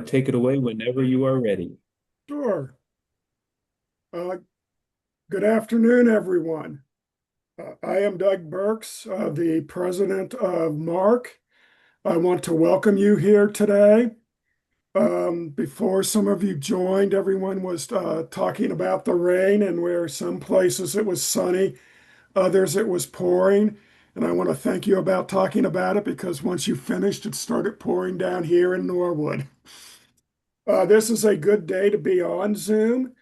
Take it away whenever you are ready. Sure. Uh, Good afternoon, everyone. I am Doug Burks, the president of MARC. I want to welcome you here today. Before some of you joined, everyone was talking about the rain and where some places it was sunny, others it was pouring. And I want to thank you about talking about it because once you finished, it started pouring down here in Norwood. This is a good day to be on Zoom.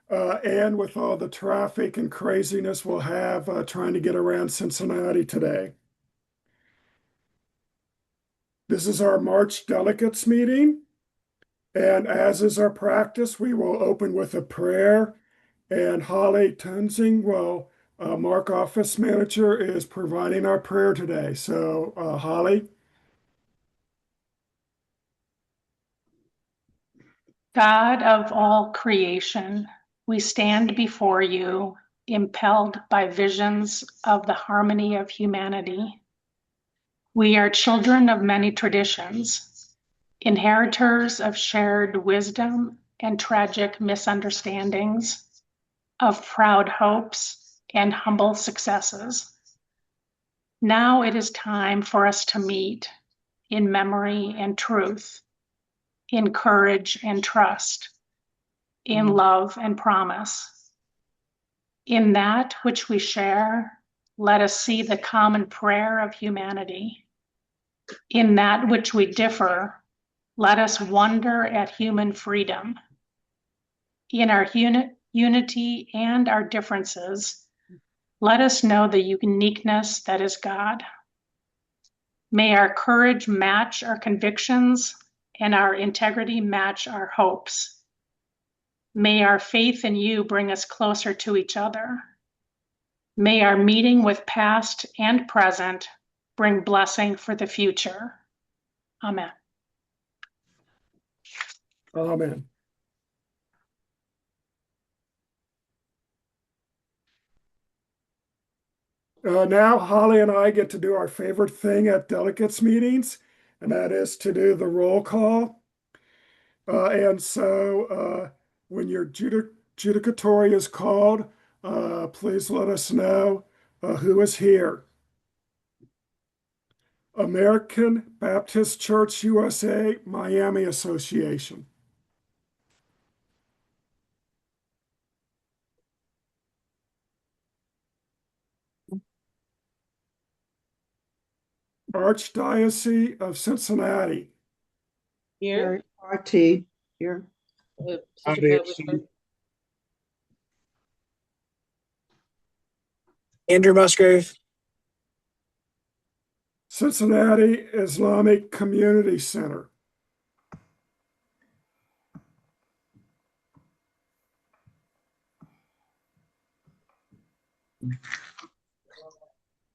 And with all the traffic and craziness we'll have trying to get around Cincinnati today. This is our March Delegates meeting. And as is our practice, we will open with a prayer. And Holly Tenzing, MARC office manager, is providing our prayer today. So, Holly. God of all creation, we stand before you, impelled by visions of the harmony of humanity. We are children of many traditions, inheritors of shared wisdom and tragic misunderstandings, of proud hopes and humble successes. Now it is time for us to meet in memory and truth, in courage and trust, in love and promise. In that which we share, let us see the common prayer of humanity. In that which we differ, let us wonder at human freedom. In our unity and our differences, let us know the uniqueness that is God. May our courage match our convictions and our integrity match our hopes. May our faith in you bring us closer to each other. May our meeting with past and present bring blessing for the future. Amen. Amen. Now, Holly and I get to do our favorite thing at delegates meetings, and that is to do the roll call. When your judicatory is called, please let us know who is here. American Baptist Church USA, Miami Association. Archdiocese of Cincinnati. Here. RT. Here. Andrew Musgrave. Cincinnati Islamic Community Center.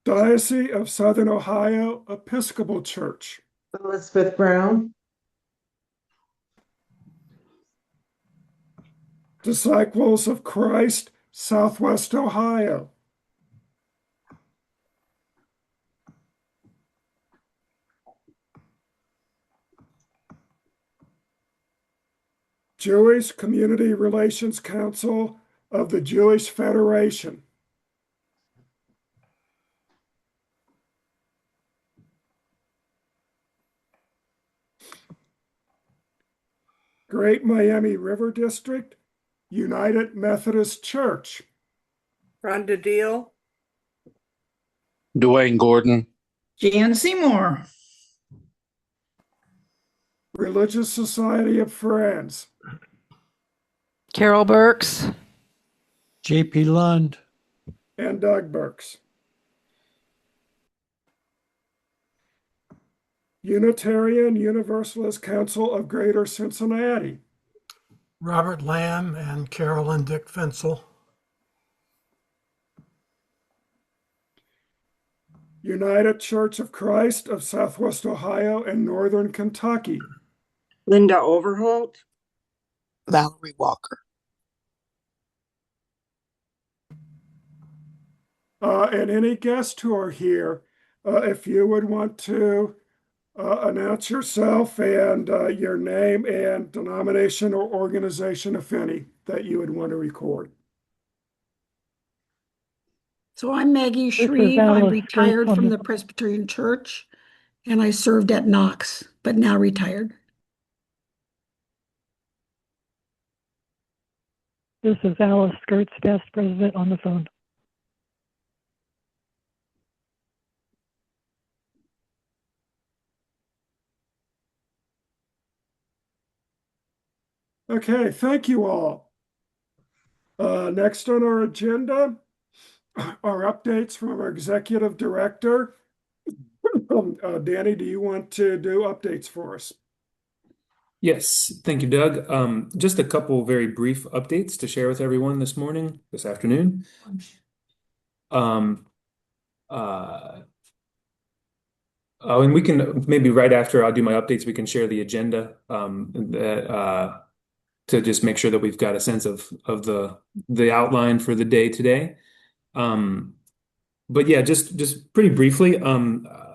Diocese of Southern Ohio Episcopal Church. Elizabeth Brown. Disciples of Christ, Southwest Ohio. Jewish Community Relations Council of the Jewish Federation. Great Miami River District, United Methodist Church. Rhonda Deal. Dwayne Gordon. Jan Seymour. Religious Society of Friends. Carol Burks. J.P. Lund. And Doug Burks. Unitarian Universalist Council of Greater Cincinnati. Robert Lamb and Carolyn Dick Fensel. United Church of Christ of Southwest Ohio and Northern Kentucky. Linda Overholt. Valerie Walker. And any guests who are here, if you would want to Announce yourself and your name and denomination or organization, if any, that you would want to record. So I'm Maggie Shreve. I'm retired from the Presbyterian Church, and I served at Knox, but now retired. This is Alice Skirts, past president on the phone. Okay, thank you all. Next on our agenda are updates from our executive director. Danny, do you want to do updates for us? Yes, thank you, Doug. Just a couple very brief updates to share with everyone this afternoon. And we can maybe right after I'll do my updates, we can share the agenda to just make sure that we've got a sense of the outline for the day today. But yeah, just pretty briefly,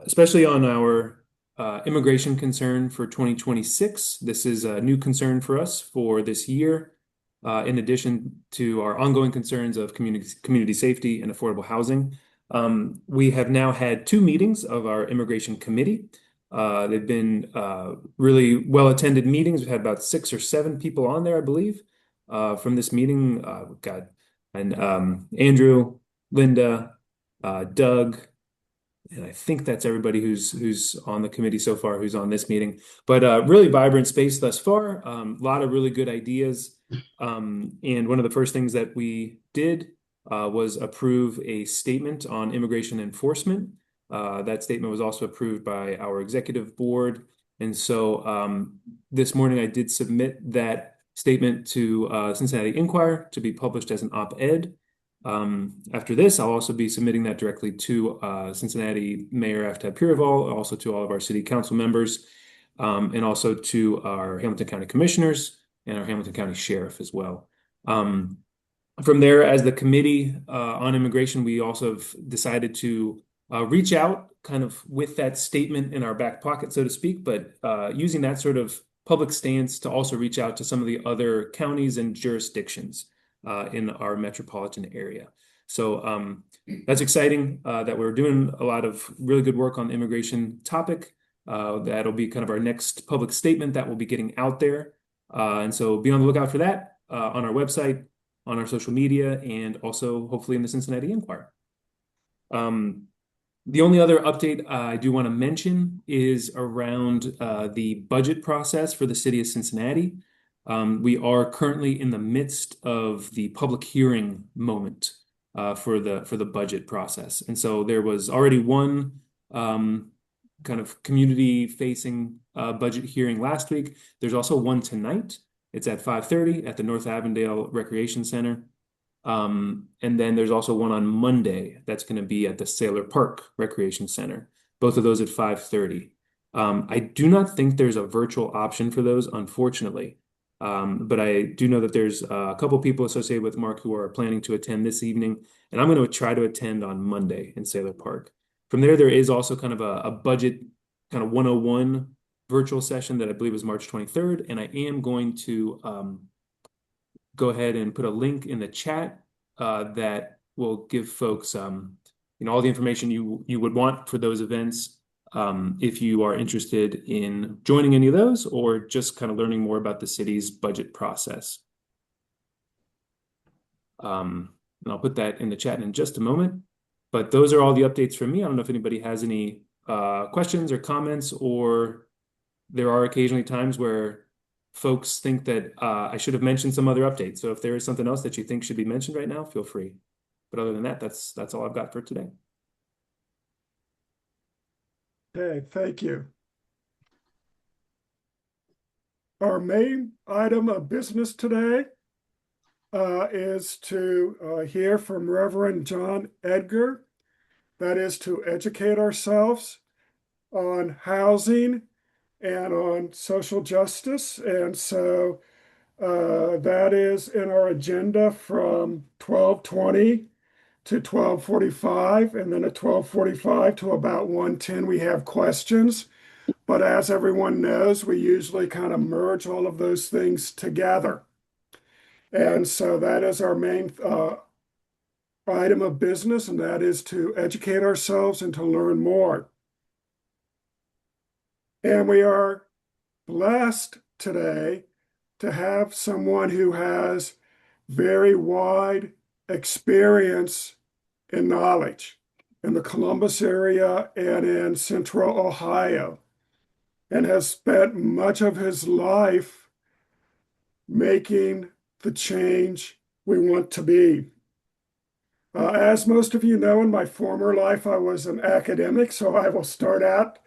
especially on our immigration concern for 2026. This is a new concern for us for this year, in addition to our ongoing concerns of community safety and affordable housing. We have now had 2 meetings of our immigration committee. They've been really well-attended meetings. We've had about 6 or 7 people on there, I believe, from this meeting. We've got Andrew, Linda, Doug, and I think that's everybody who's on the committee so far, who's on this meeting. But really vibrant space thus far. A lot of really good ideas. And one of the first things that we did was approve a statement on immigration enforcement. That statement was also approved by our executive board. And so this morning I did submit that statement to Cincinnati Enquirer to be published as an op-ed. After this, I'll also be submitting that directly to Cincinnati Mayor Aftab Purival, also to all of our city council members, and also to our Hamilton County Commissioners and our Hamilton County Sheriff as well. From there, as the committee on immigration, we also have decided to reach out kind of with that statement in our back pocket, so to speak, but using that sort of public stance to also reach out to some of the other counties and jurisdictions in our metropolitan area. So that's exciting that we're doing a lot of really good work on the immigration topic. That'll be kind of our next public statement that will be getting out there. And so be on the lookout for that on our website, on our social media, and also hopefully in the Cincinnati Enquirer. The only other update I do want to mention is around the budget process for the city of Cincinnati. We are currently in the midst of the public hearing moment for the budget process. And so there was already one kind of community-facing budget hearing last week. There's also one tonight. It's at 5:30 at the North Avondale Recreation Center. And then there's also one on Monday that's going to be at the Sailor Park Recreation Center. Both of those at 5:30. I do not think there's a virtual option for those, unfortunately. But I do know that there's a couple people associated with Mark who are planning to attend this evening, and I'm going to try to attend on Monday in Sailor Park. From there is also kind of a budget kind of 101 virtual session that I believe is March 23rd, and I am going to go ahead and put a link in the chat that will give folks all the information you would want for those events. If you are interested in joining any of those or just kind of learning more about the city's budget process. And I'll put that in the chat in just a moment. But those are all the updates from me. I don't know if anybody has any questions or comments, or there are occasionally times where folks think that I should have mentioned some other updates. So if there is something else that you think should be mentioned right now, feel free. But other than that, that's all I've got for today. Okay, thank you. Our main item of business today is to hear from Reverend John Edgar. That is to educate ourselves on housing and on social justice. And so that is in our agenda from 12:20 to 12:45, and then at 12:45 to about 1:10 we have questions. But as everyone knows, we usually kind of merge all of those things together. And so that is our main item of business, and that is to educate ourselves and to learn more. And we are blessed today to have someone who has very wide experience and knowledge in the Columbus area and in central Ohio, and has spent much of his life making the change we want to be. As most of you know, in my former life, I was an academic, so I will start out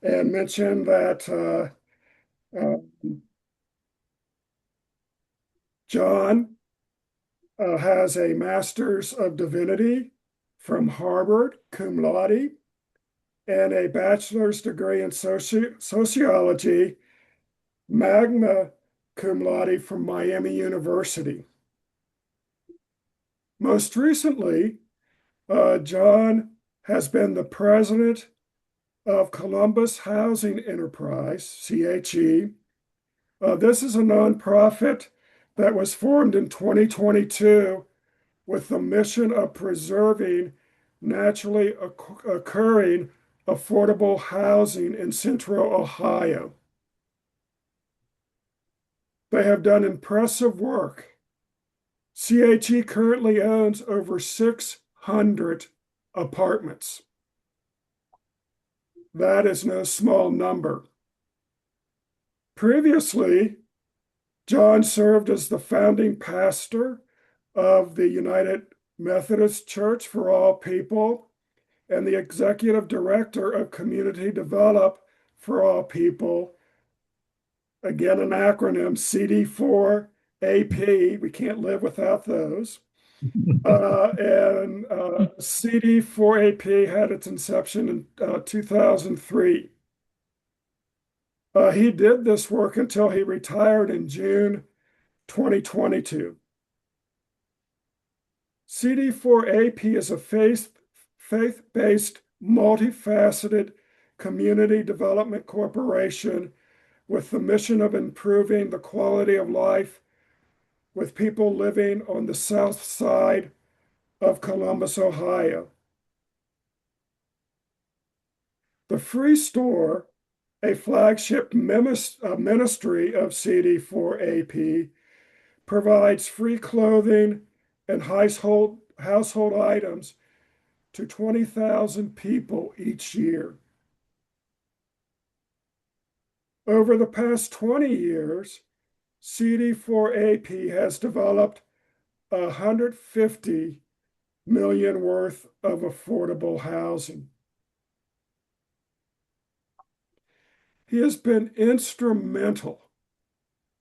and mention that uh, John has a Master's of Divinity from Harvard, cum laude, and a bachelor's degree in sociology, magna cum laude from Miami University. Most recently, John has been the president of Columbus Housing Enterprise, CHE. This is a nonprofit that was formed in 2022 with the mission of preserving naturally occurring affordable housing in central Ohio. They have done impressive work. CHE currently owns over 600 apartments. That is no small number. Previously, John served as the founding pastor of the United Methodist Church for All People and the executive director of Community Develop for All People. Again, an acronym, CD4AP. We can't live without those. And CD4AP had its inception in 2003. He did this work until he retired in June 2022. CD4AP is a faith-based, multifaceted community development corporation with the mission of improving the quality of life with people living on the south side of Columbus, Ohio. The Free Store, a flagship ministry of CD4AP, provides free clothing and household items to 20,000 people each year. Over the past 20 years, CD4AP has developed 150 million worth of affordable housing. He has been instrumental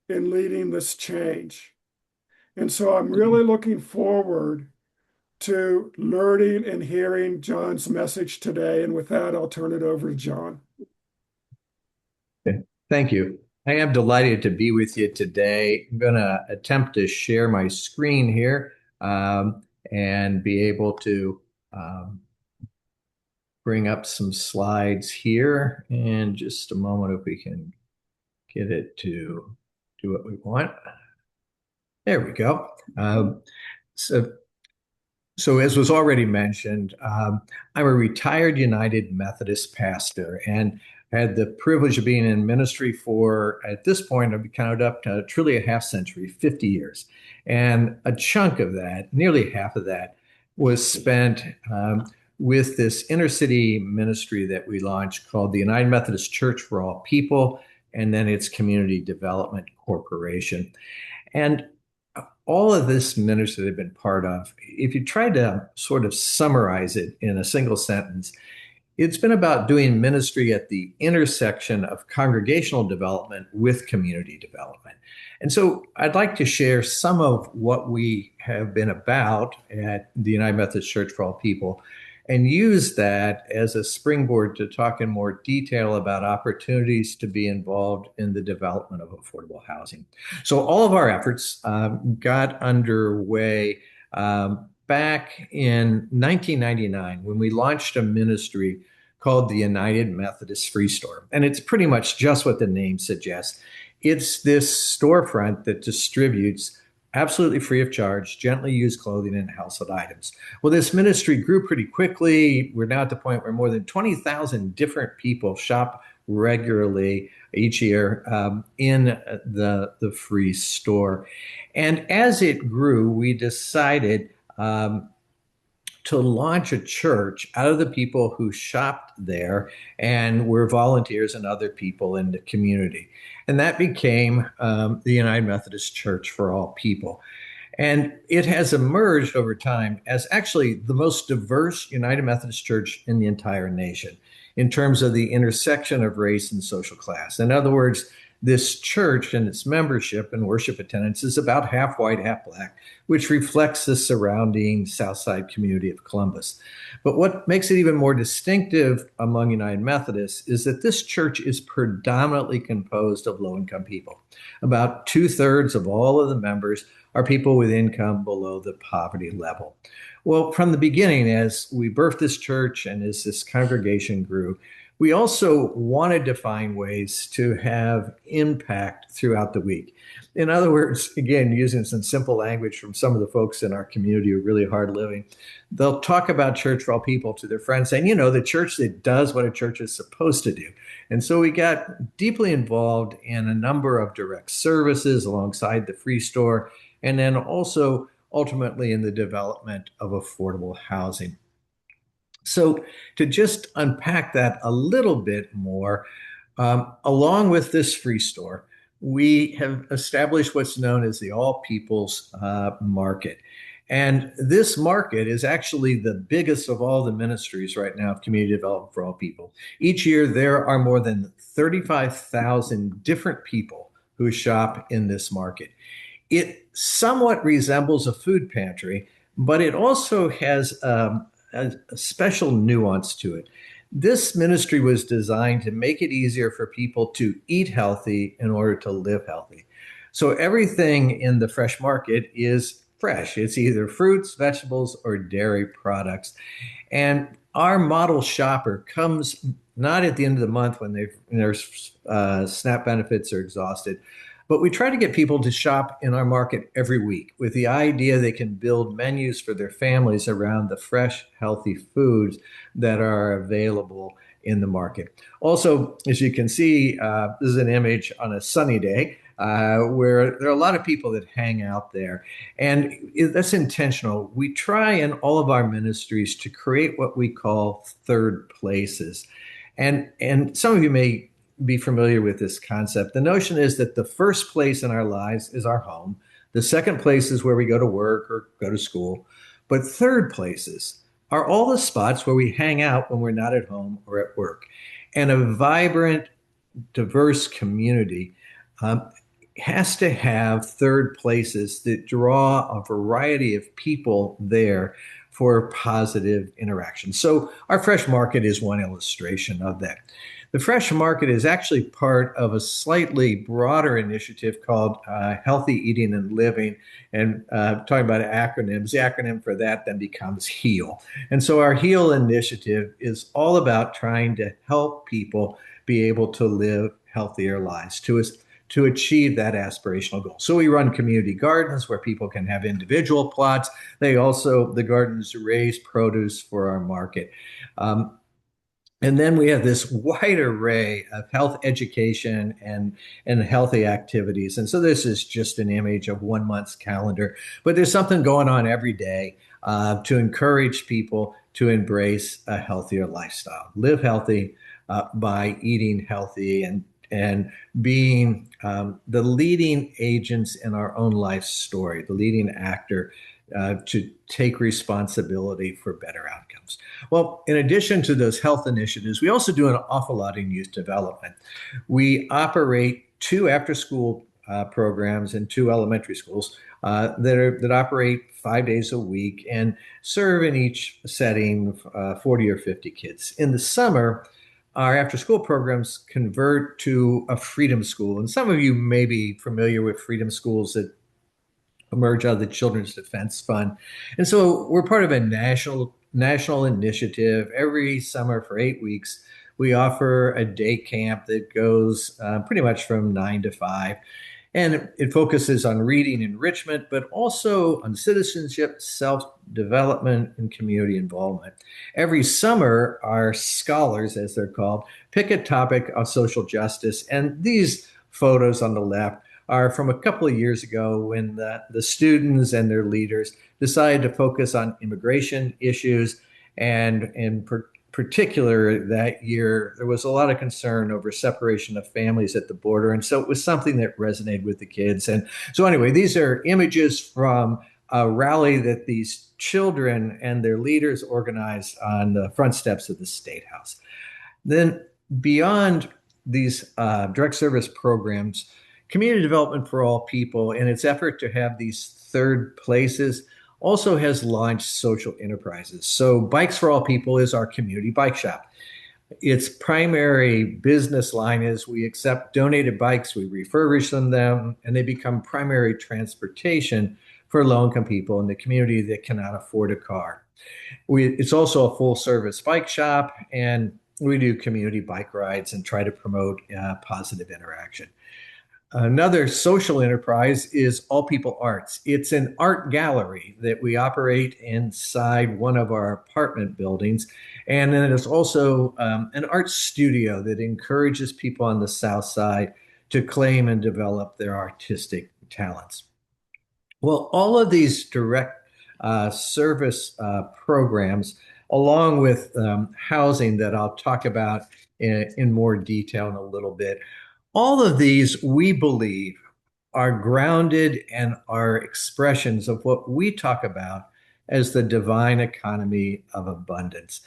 in leading this change. And so I'm really looking forward to learning and hearing John's message today. And with that, I'll turn it over to John. Okay. Thank you. I am delighted to be with you today. I'm going to attempt to share my screen here and be able to bring up some slides here. In just a moment, if we can get it to do what we want. There we go. So as was already mentioned, I'm a retired United Methodist pastor, and I had the privilege of being in ministry for, at this point, I've counted up to truly a half century, 50 years. And a chunk of that, nearly half of that, was spent with this inner city ministry that we launched called the United Methodist Church for All People, and then its Community Development Corporation. And all of this ministry that I've been part of, if you tried to sort of summarize it in a single sentence, it's been about doing ministry at the intersection of congregational development with community development. And so I'd like to share some of what we have been about at the United Methodist Church for All People and use that as a springboard to talk in more detail about opportunities to be involved in the development of affordable housing. So all of our efforts got underway back in 1999 when we launched a ministry called the United Methodist Free Store. And it's pretty much just what the name suggests. It's this storefront that distributes absolutely free of charge, gently used clothing and household items. Well, this ministry grew pretty quickly. We're now at the point where more than 20,000 different people shop regularly each year in the free store. And as it grew, we decided to launch a church out of the people who shopped there and were volunteers and other people in the community. And that became the United Methodist Church for All People. And it has emerged over time as actually the most diverse United Methodist Church in the entire nation in terms of the intersection of race and social class. In other words, this church and its membership and worship attendance is about half white, half black, which reflects the surrounding Southside community of Columbus. But what makes it even more distinctive among United Methodists is that this church is predominantly composed of low-income people. About 2/3 of all of the members are people with income below the poverty level. Well, from the beginning, as we birthed this church and as this congregation grew, we also wanted to find ways to have impact throughout the week. In other words, again, using some simple language from some of the folks in our community who are really hard living, they'll talk about church for all people to their friends, saying, the church that does what a church is supposed to do. And so we got deeply involved in a number of direct services alongside the free store, and then also ultimately in the development of affordable housing. So to just unpack that a little bit more, along with this free store, we have established what's known as the All People's Market. And this market is actually the biggest of all the ministries right now of community development for all people. Each year, there are more than 35,000 different people who shop in this market. It somewhat resembles a food pantry, but it also has a special nuance to it. This ministry was designed to make it easier for people to eat healthy in order to live healthy. So everything in the fresh market is fresh. It's either fruits, vegetables, or dairy products. And our model shopper comes not at the end of the month when their SNAP benefits are exhausted, but we try to get people to shop in our market every week with the idea they can build menus for their families around the fresh, healthy foods that are available in the market. Also, as you can see, this is an image on a sunny day where there are a lot of people that hang out there. And that's intentional. We try in all of our ministries to create what we call third places. And some of you may be familiar with this concept. The notion is that the first place in our lives is our home. The second place is where we go to work or go to school. But third places are all the spots where we hang out when we're not at home or at work. And a vibrant, diverse community has to have third places that draw a variety of people there for positive interaction. So our fresh market is one illustration of that. The fresh market is actually part of a slightly broader initiative called Healthy Eating and Living. And talking about acronyms, the acronym for that then becomes HEAL. And so our HEAL initiative is all about trying to help people be able to live healthier lives, to achieve that aspirational goal. So we run community gardens where people can have individual plots. The gardens raise produce for our market. And then we have this wide array of health education and healthy activities. And so this is just an image of 1 month's calendar, but there's something going on every day to encourage people to embrace a healthier lifestyle, live healthy by eating healthy and being the leading agents in our own life story, the leading actor to take responsibility for better outcomes. Well, in addition to those health initiatives, we also do an awful lot in youth development. We operate 2 after-school programs in 2 elementary schools that operate 5 days a week and serve in each setting 40 or 50 kids. In the summer, our after-school programs convert to a freedom school. And some of you may be familiar with freedom schools that emerge out of the Children's Defense Fund. And so we're part of a national national initiative. Every summer for 8 weeks, we offer a day camp that goes pretty much from 9 to 5. And it focuses on reading enrichment, but also on citizenship, self-development, and community involvement. Every summer, our scholars, as they're called, pick a topic of social justice. And these photos on the left are from a couple of years ago when the students and their leaders decided to focus on immigration issues. And in particular, that year, there was a lot of concern over separation of families at the border. And so it was something that resonated with the kids. And so, anyway, these are images from a rally that these children and their leaders organized on the front steps of the State House. Then, beyond these direct service programs, Community Development for All People, in its effort to have these third places, also has launched social enterprises. So Bikes for All People is our community bike shop. Its primary business line is we accept donated bikes, we refurbish them, and they become primary transportation for low-income people in the community that cannot afford a car. It's also a full-service bike shop, and we do community bike rides and try to promote positive interaction. Another social enterprise is All People Arts. It's an art gallery that we operate inside one of our apartment buildings. And then it's also an art studio that encourages people on the South Side to claim and develop their artistic talents. Well, all of these direct service programs, along with housing that I'll talk about in more detail in a little bit, all of these, we believe, are grounded and are expressions of what we talk about as the divine economy of abundance.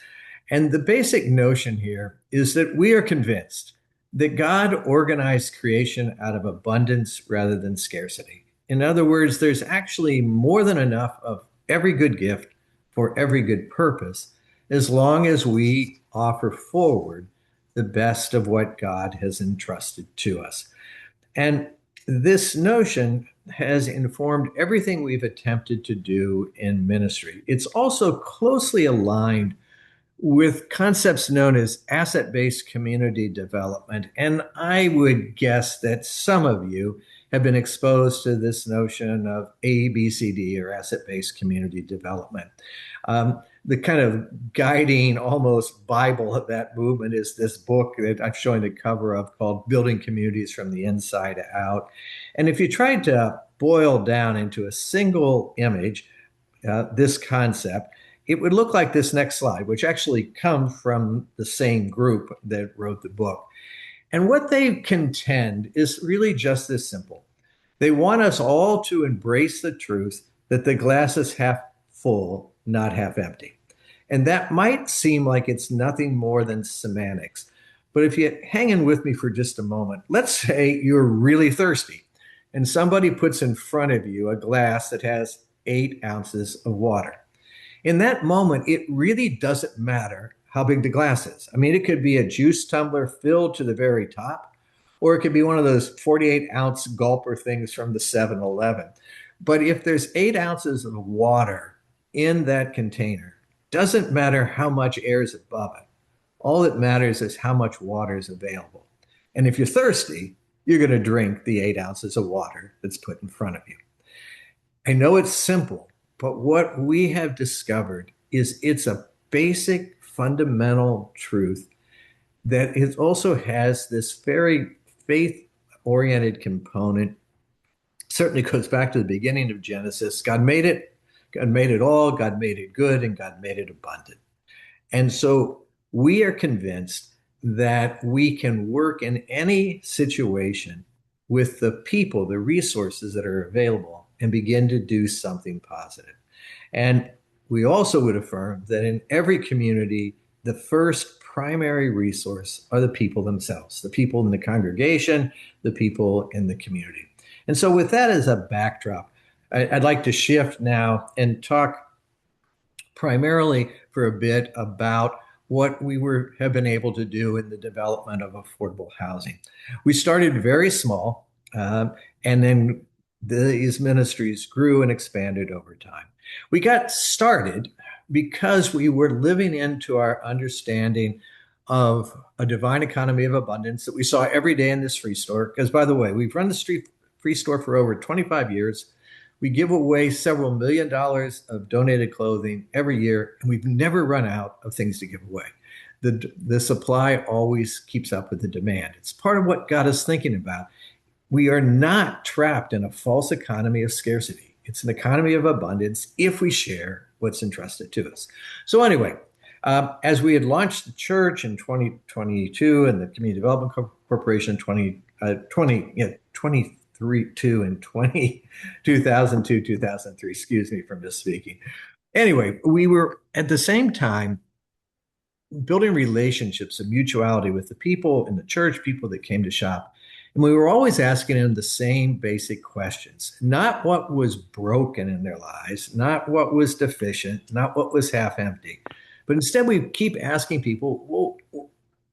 And the basic notion here is that we are convinced that God organized creation out of abundance rather than scarcity. In other words, there's actually more than enough of every good gift for every good purpose, as long as we offer forward the best of what God has entrusted to us. And this notion has informed everything we've attempted to do in ministry. It's also closely aligned with concepts known as asset-based community development. And I would guess that some of you have been exposed to this notion of ABCD, or asset-based community development. The kind of guiding, almost Bible of that movement is this book that I'm showing the cover of called Building Communities from the Inside Out. And if you tried to boil down into a single image this concept, it would look like this next slide, which actually comes from the same group that wrote the book. And what they contend is really just this simple. They want us all to embrace the truth that the glass is half full, not half empty. And that might seem like it's nothing more than semantics. But if you hang in with me for just a moment, let's say you're really thirsty and somebody puts in front of you a glass that has 8 ounces of water. In that moment, it really doesn't matter how big the glass is. I mean, it could be a juice tumbler filled to the very top, or it could be one of those 48-ounce gulper things from the 7-Eleven. But if there's 8 ounces of water in that container, doesn't matter how much air is above it. All that matters is how much water is available. And if you're thirsty, you're going to drink the 8 ounces of water that's put in front of you. I know it's simple, but what we have discovered is it's a basic fundamental truth that it also has this very faith-oriented component. Certainly goes back to the beginning of Genesis. God made it all, God made it good, and God made it abundant. And so we are convinced that we can work in any situation with the people, the resources that are available, and begin to do something positive. And we also would affirm that in every community, the first primary resource are the people themselves, the people in the congregation, the people in the community. And so with that as a backdrop, I'd like to shift now and talk primarily for a bit about what we have been able to do in the development of affordable housing. We started very small, and then these ministries grew and expanded over time. We got started because we were living into our understanding of a divine economy of abundance that we saw every day in this free store. Because, by the way, we've run the street free store for over 25 years. We give away several $1 million of donated clothing every year, and we've never run out of things to give away. The supply always keeps up with the demand. It's part of what got us thinking about. We are not trapped in a false economy of scarcity. It's an economy of abundance if we share what's entrusted to us. So anyway, as we had launched the church in 2022 and the Community Development Corporation 2002, 2003, excuse me for misspeaking. Anyway, we were at the same time building relationships of mutuality with the people in the church, people that came to shop. And we were always asking them the same basic questions, not what was broken in their lives, not what was deficient, not what was half empty, but instead we keep asking people, well,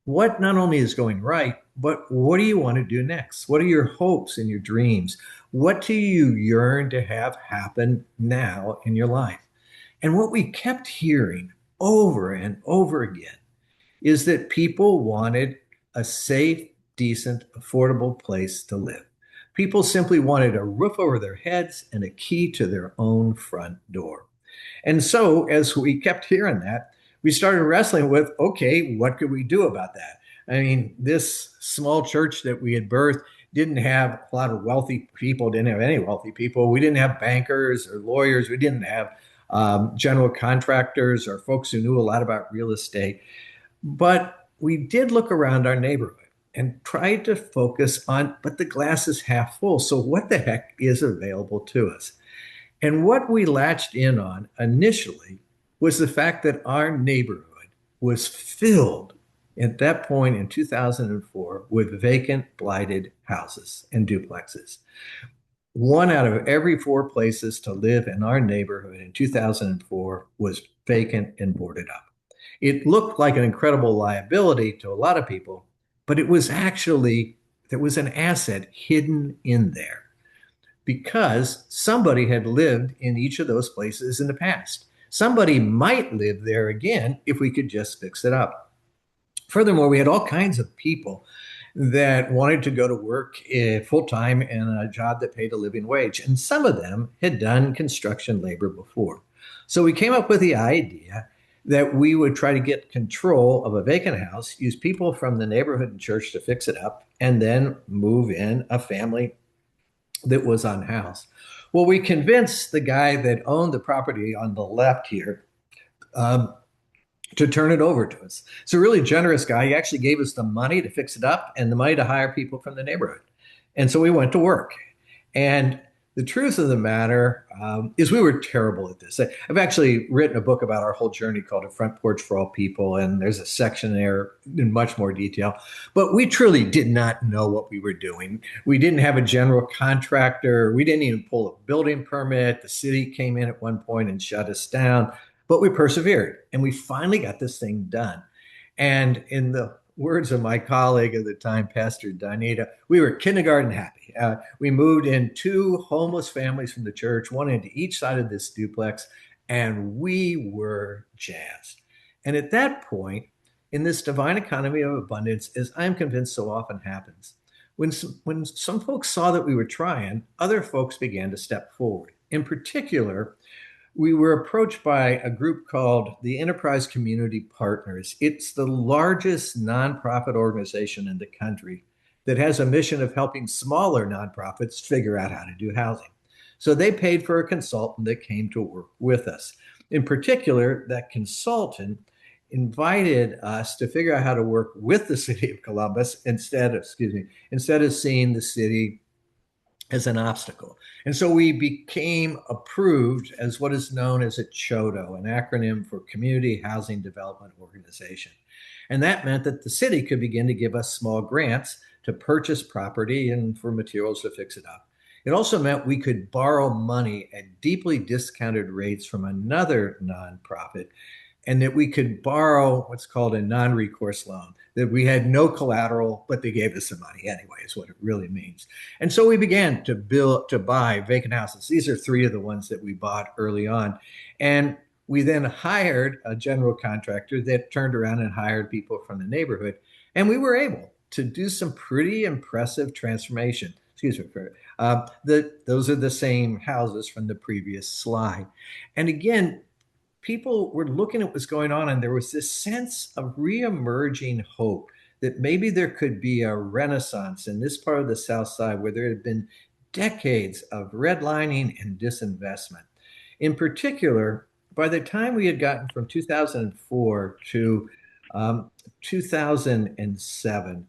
what not only is going right, but what do you want to do next? What are your hopes and your dreams? What do you yearn to have happen now in your life? And what we kept hearing over and over again is that people wanted a safe, decent, affordable place to live. People simply wanted a roof over their heads and a key to their own front door. And so, as we kept hearing that, we started wrestling with, okay, what could we do about that? I mean, this small church that we had birthed didn't have a lot of wealthy people, didn't have any wealthy people. We didn't have bankers or lawyers. We didn't have general contractors or folks who knew a lot about real estate. But we did look around our neighborhood and tried to focus on, but the glass is half full. So what the heck is available to us? And what we latched in on initially was the fact that our neighborhood was filled at that point in 2004 with vacant, blighted houses and duplexes. 1 out of every 4 places to live in our neighborhood in 2004 was vacant and boarded up. It looked like an incredible liability to a lot of people, but it was actually, there was an asset hidden in there because somebody had lived in each of those places in the past. Somebody might live there again if we could just fix it up. Furthermore, we had all kinds of people that wanted to go to work full-time in a job that paid a living wage. And some of them had done construction labor before. So we came up with the idea that we would try to get control of a vacant house, use people from the neighborhood and church to fix it up, and then move in a family that was unhoused. Well, we convinced the guy that owned the property on the left here to turn it over to us. It's a really generous guy. He actually gave us the money to fix it up and the money to hire people from the neighborhood. And so we went to work. And the truth of the matter is we were terrible at this. I've actually written a book about our whole journey called A Front Porch for All People, and there's a section there in much more detail. But we truly did not know what we were doing. We didn't have a general contractor. We didn't even pull a building permit. The city came in at one point and shut us down. But we persevered, and we finally got this thing done. And in the words of my colleague at the time, Pastor Donita, we were kindergarten happy. We moved in 2 homeless families from the church, one into each side of this duplex, and we were jazzed. And at that point, in this divine economy of abundance, as I'm convinced so often happens, when some folks saw that we were trying, other folks began to step forward. In particular, we were approached by a group called the Enterprise Community Partners. It's the largest nonprofit organization in the country that has a mission of helping smaller nonprofits figure out how to do housing. So they paid for a consultant that came to work with us. In particular, that consultant invited us to figure out how to work with the city of Columbus instead of seeing the city as an obstacle. And so we became approved as what is known as a CHODO, an acronym for Community Housing Development Organization. And that meant that the city could begin to give us small grants to purchase property and for materials to fix it up. It also meant we could borrow money at deeply discounted rates from another nonprofit, and that we could borrow what's called a non-recourse loan, that we had no collateral, but they gave us the money anyway, is what it really means. And so we began to buy vacant houses. These are 3 of the ones that we bought early on. And We then hired a general contractor that turned around and hired people from the neighborhood. And we were able to do some pretty impressive transformation. Excuse me. Those are the same houses from the previous slide. And again, people were looking at what's going on, and there was this sense of reemerging hope that maybe there could be a renaissance in this part of the South Side where there had been decades of redlining and disinvestment. In particular, by the time we had gotten from 2004 to 2007,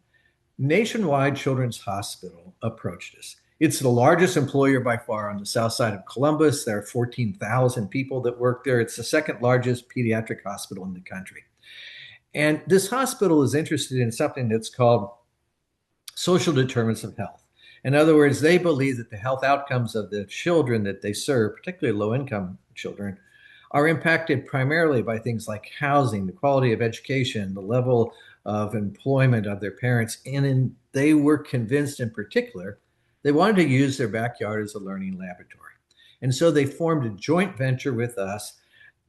Nationwide Children's Hospital approached us. It's the largest employer by far on the south side of Columbus. There are 14,000 people that work there. It's the second largest pediatric hospital in the country. And this hospital is interested in something that's called social determinants of health. In other words, they believe that the health outcomes of the children that they serve, particularly low-income children, are impacted primarily by things like housing, the quality of education, the level of employment of their parents. And they were convinced in particular, they wanted to use their backyard as a learning laboratory. And so they formed a joint venture with us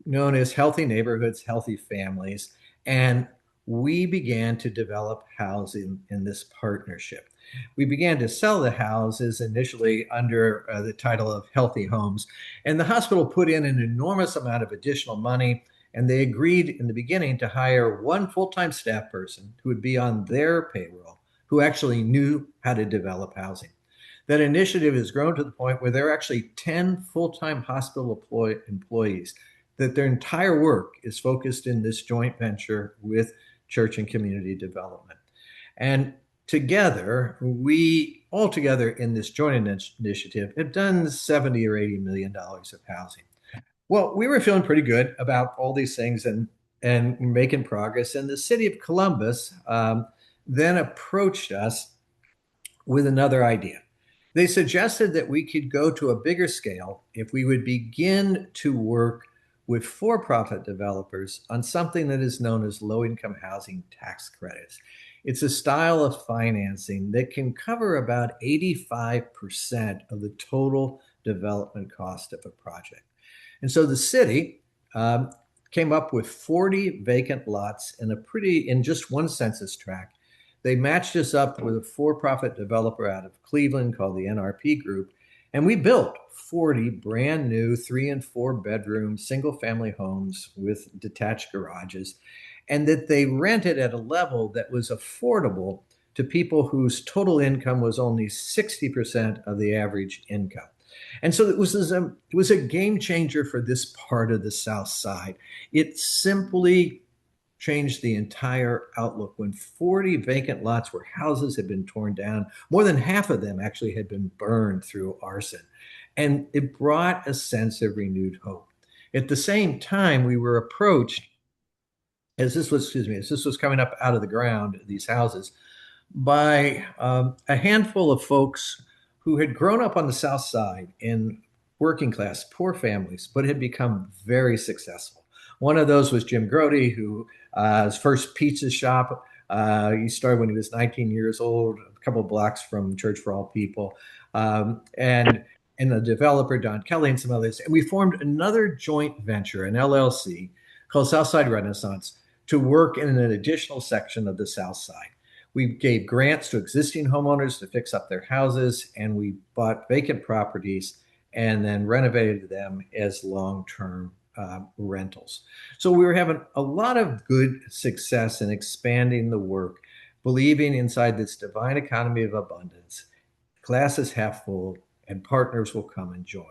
known as Healthy Neighborhoods, Healthy Families. And we began to develop housing in this partnership. We began to sell the houses initially under the title of Healthy Homes. And the hospital put in an enormous amount of additional money. And they agreed in the beginning to hire one full-time staff person who would be on their payroll, who actually knew how to develop housing. That initiative has grown to the point where there are actually 10 full-time hospital employees, that their entire work is focused in this joint venture with church and community development. And together, we all together in this joint initiative have done 70 or $80 million of housing. Well, we were feeling pretty good about all these things and making progress. And the city of Columbus then approached us with another idea. They suggested that we could go to a bigger scale if we would begin to work with for-profit developers on something that is known as low-income housing tax credits. It's a style of financing that can cover about 85% of the total development cost of a project. And so the city came up with 40 vacant lots in just one census tract. They matched us up with a for-profit developer out of Cleveland called the NRP Group, and we built 40 brand new 3 and 4 bedroom single family homes with detached garages, and that they rented at a level that was affordable to people whose total income was only 60% of the average income. And so it was a game changer for this part of the South Side. It simply changed the entire outlook. When 40 vacant lots where houses had been torn down, more than half of them actually had been burned through arson. And it brought a sense of renewed hope. At the same time, we were approached, as this was coming up out of the ground, these houses, by a handful of folks who had grown up on the South Side in working class, poor families, but had become very successful. One of those was Jim Grody, who his first pizza shop, he started when he was 19 years old, a couple of blocks from Church for All People, and the developer, Don Kelly, and some others. And we formed another joint venture, an LLC, called Southside Renaissance, to work in an additional section of the South Side. We gave grants to existing homeowners to fix up their houses, and we bought vacant properties and then renovated them as long-term rentals. So we were having a lot of good success in expanding the work, believing inside this divine economy of abundance, glass is half full and partners will come and join.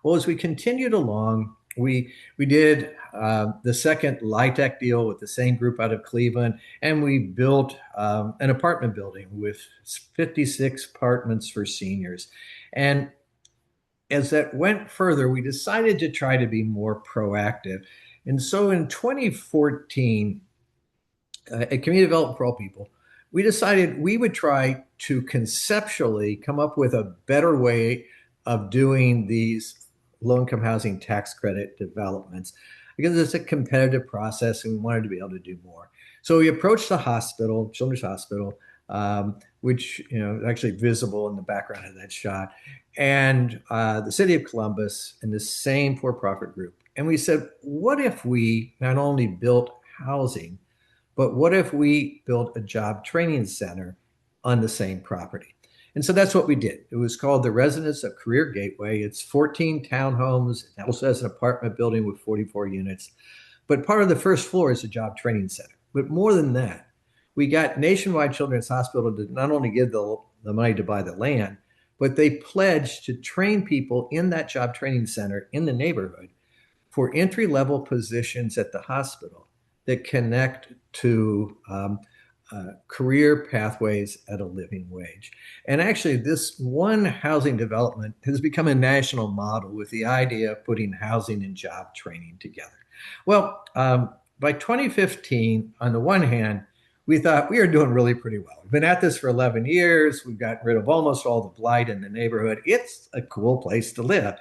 Well, as we continued along, we did the second LIHTC deal with the same group out of Cleveland, and we built an apartment building with 56 apartments for seniors. And as that went further, we decided to try to be more proactive. And so in 2014, at Community Development for All People, we decided we would try to conceptually come up with a better way of doing these low-income housing tax credit developments, because it's a competitive process and we wanted to be able to do more. So we approached the hospital, Children's Hospital, which is actually visible in the background of that shot, and the city of Columbus and the same for-profit group And we said, what if we not only built housing, but what if we built a job training center on the same property? And so that's what we did. It was called the Residence of Career Gateway. It's 14 townhomes. It also has an apartment building with 44 units. But part of the first floor is a job training center. But more than that, we got Nationwide Children's Hospital to not only give the money to buy the land, but they pledged to train people in that job training center in the neighborhood for entry-level positions at the hospital that connect to career pathways at a living wage. And actually, this one housing development has become a national model with the idea of putting housing and job training together. Well, by 2015, on the one hand, we thought we are doing really pretty well. We've been at this for 11 years. We've gotten rid of almost all the blight in the neighborhood. It's a cool place to live.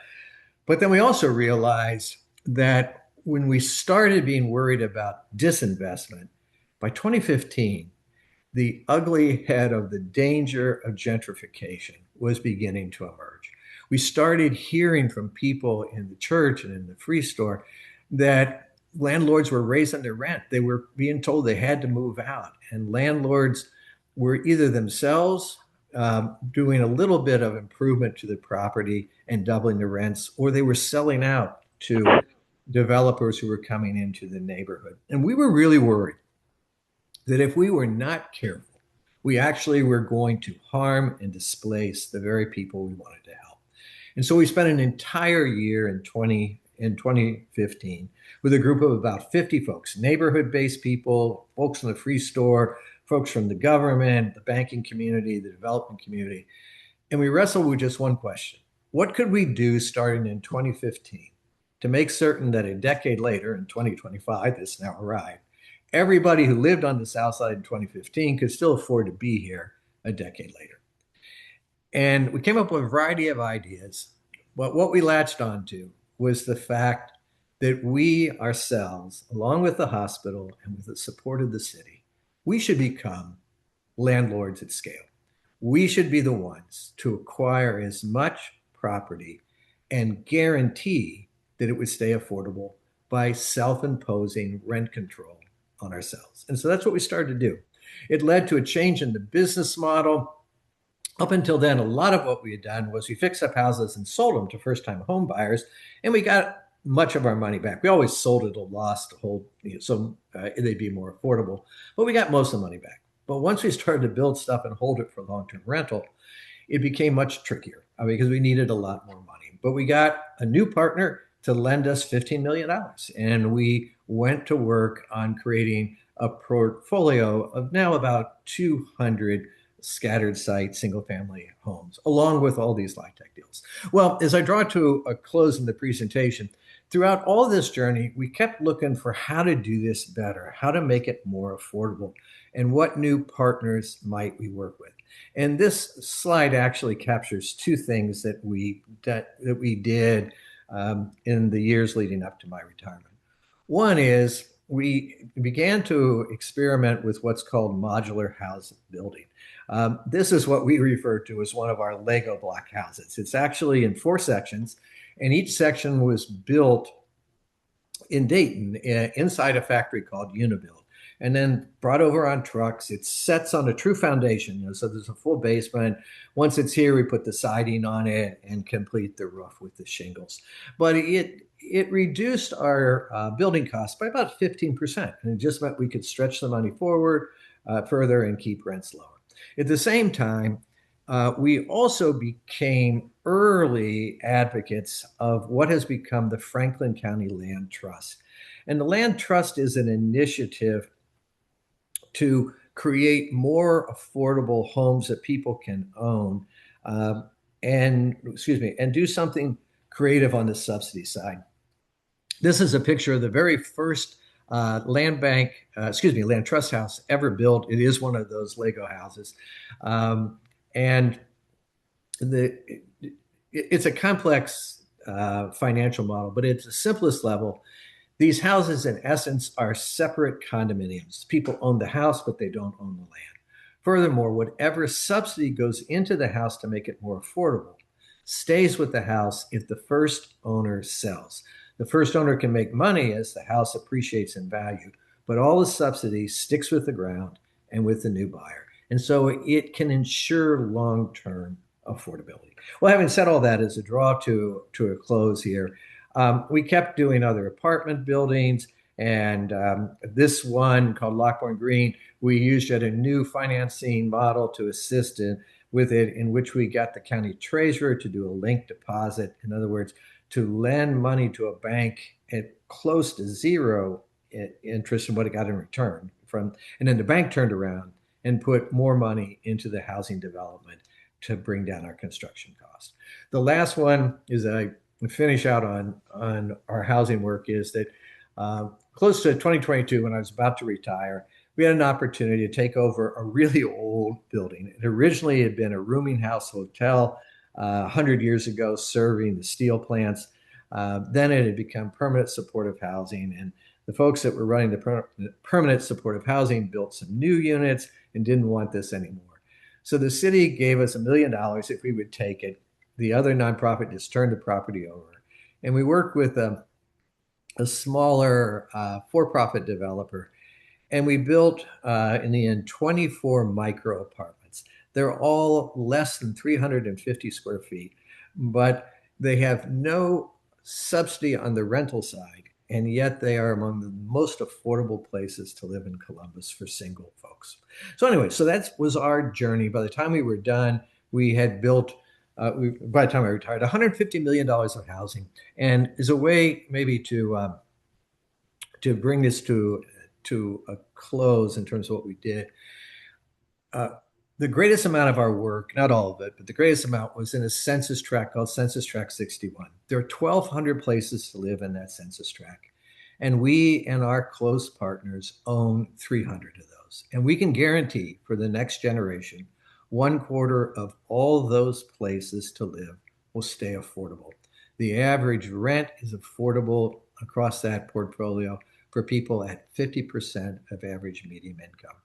But then we also realized that when we started being worried about disinvestment, by 2015, the ugly head of the danger of gentrification was beginning to emerge. We started hearing from people in the church and in the free store that landlords were raising their rent. They were being told they had to move out, and landlords were either themselves doing a little bit of improvement to the property and doubling the rents, or they were selling out to developers who were coming into the neighborhood. And we were really worried that if we were not careful, we actually were going to harm and displace the very people we wanted to help. And so we spent an entire year in 2015 with a group of about 50 folks, neighborhood-based people, folks from the free store, folks from the government, the banking community, the development community. And we wrestled with just one question. What could we do starting in 2015 to make certain that a decade later, in 2025, this now arrived, everybody who lived on the South Side in 2015 could still afford to be here a decade later? And we came up with a variety of ideas, but what we latched onto was the fact that we ourselves, along with the hospital and with the support of the city, we should become landlords at scale. We should be the ones to acquire as much property and guarantee that it would stay affordable by self-imposing rent control on ourselves. And so that's what we started to do. It led to a change in the business model. Up until then, a lot of what we had done was we fixed up houses and sold them to first-time home buyers, and we got much of our money back. We always sold at a loss to hold, so they'd be more affordable, but we got most of the money back. But once we started to build stuff and hold it for long-term rental, it became much trickier because we needed a lot more money. But we got a new partner to lend us $15 million, and we went to work on creating a portfolio of now about 200 scattered site single family homes, along with all these LIHTC deals. Well, as I draw to a close in the presentation, throughout all this journey, we kept looking for how to do this better, how to make it more affordable, and what new partners might we work with. And this slide actually captures two things that we did in the years leading up to my retirement. One is we began to experiment with what's called modular house building. This is what we refer to as one of our Lego block houses. It's actually in 4 sections, and each section was built in Dayton inside a factory called Unibuild, and then brought over on trucks. It sets on a true foundation, so there's a full basement. Once it's here, we put the siding on it and complete the roof with the shingles. But it reduced our building costs by about 15%, and it just meant we could stretch the money forward further and keep rents lower. At the same time, we also became early advocates of what has become the Franklin County Land Trust. And the Land Trust is an initiative to create more affordable homes that people can own and do something creative on the subsidy side. This is a picture of the very first land trust house ever built. It is one of those Lego houses. And it's a complex financial model, but at the simplest level, these houses in essence are separate condominiums. People own the house, but they don't own the land. Furthermore, whatever subsidy goes into the house to make it more affordable stays with the house if the first owner sells. The first owner can make money as the house appreciates in value, but all the subsidy sticks with the ground and with the new buyer. And so it can ensure long-term affordability. Well, having said all that, as a draw to a close here, we kept doing other apartment buildings, and this one called Lockbourne Green, we used yet a new financing model to assist with it, in which we got the county treasurer to do a linked deposit. In other words, to lend money to a bank at close to zero interest in what it got in return from, and then the bank turned around and put more money into the housing development to bring down our construction costs. The last one is I finish out on our housing work is that close to 2022, when I was about to retire, we had an opportunity to take over a really old building. It originally had been a rooming house hotel 100 years ago, serving the steel plants. Then it had become permanent supportive housing, and the folks that were running the permanent supportive housing built some new units and didn't want this anymore. So the city gave us $1 million if we would take it. The other nonprofit just turned the property over. And we worked with a smaller for-profit developer. And we built, in the end, 24 micro apartments. They're all less than 350 square feet, but they have no subsidy on the rental side. And yet they are among the most affordable places to live in Columbus for single folks. So anyway, so that was our journey. By the time we were done, we had built, by the time I retired, $150 million of housing. And as a way maybe to bring this to a close in terms of what we did, the greatest amount of our work, not all of it, but the greatest amount was in a census tract called Census Tract 61. There are 1,200 places to live in that census tract. And we and our close partners own 300 of those. And we can guarantee for the next generation, 1/4 of all those places to live will stay affordable. The average rent is affordable across that portfolio for people at 50% of average median income.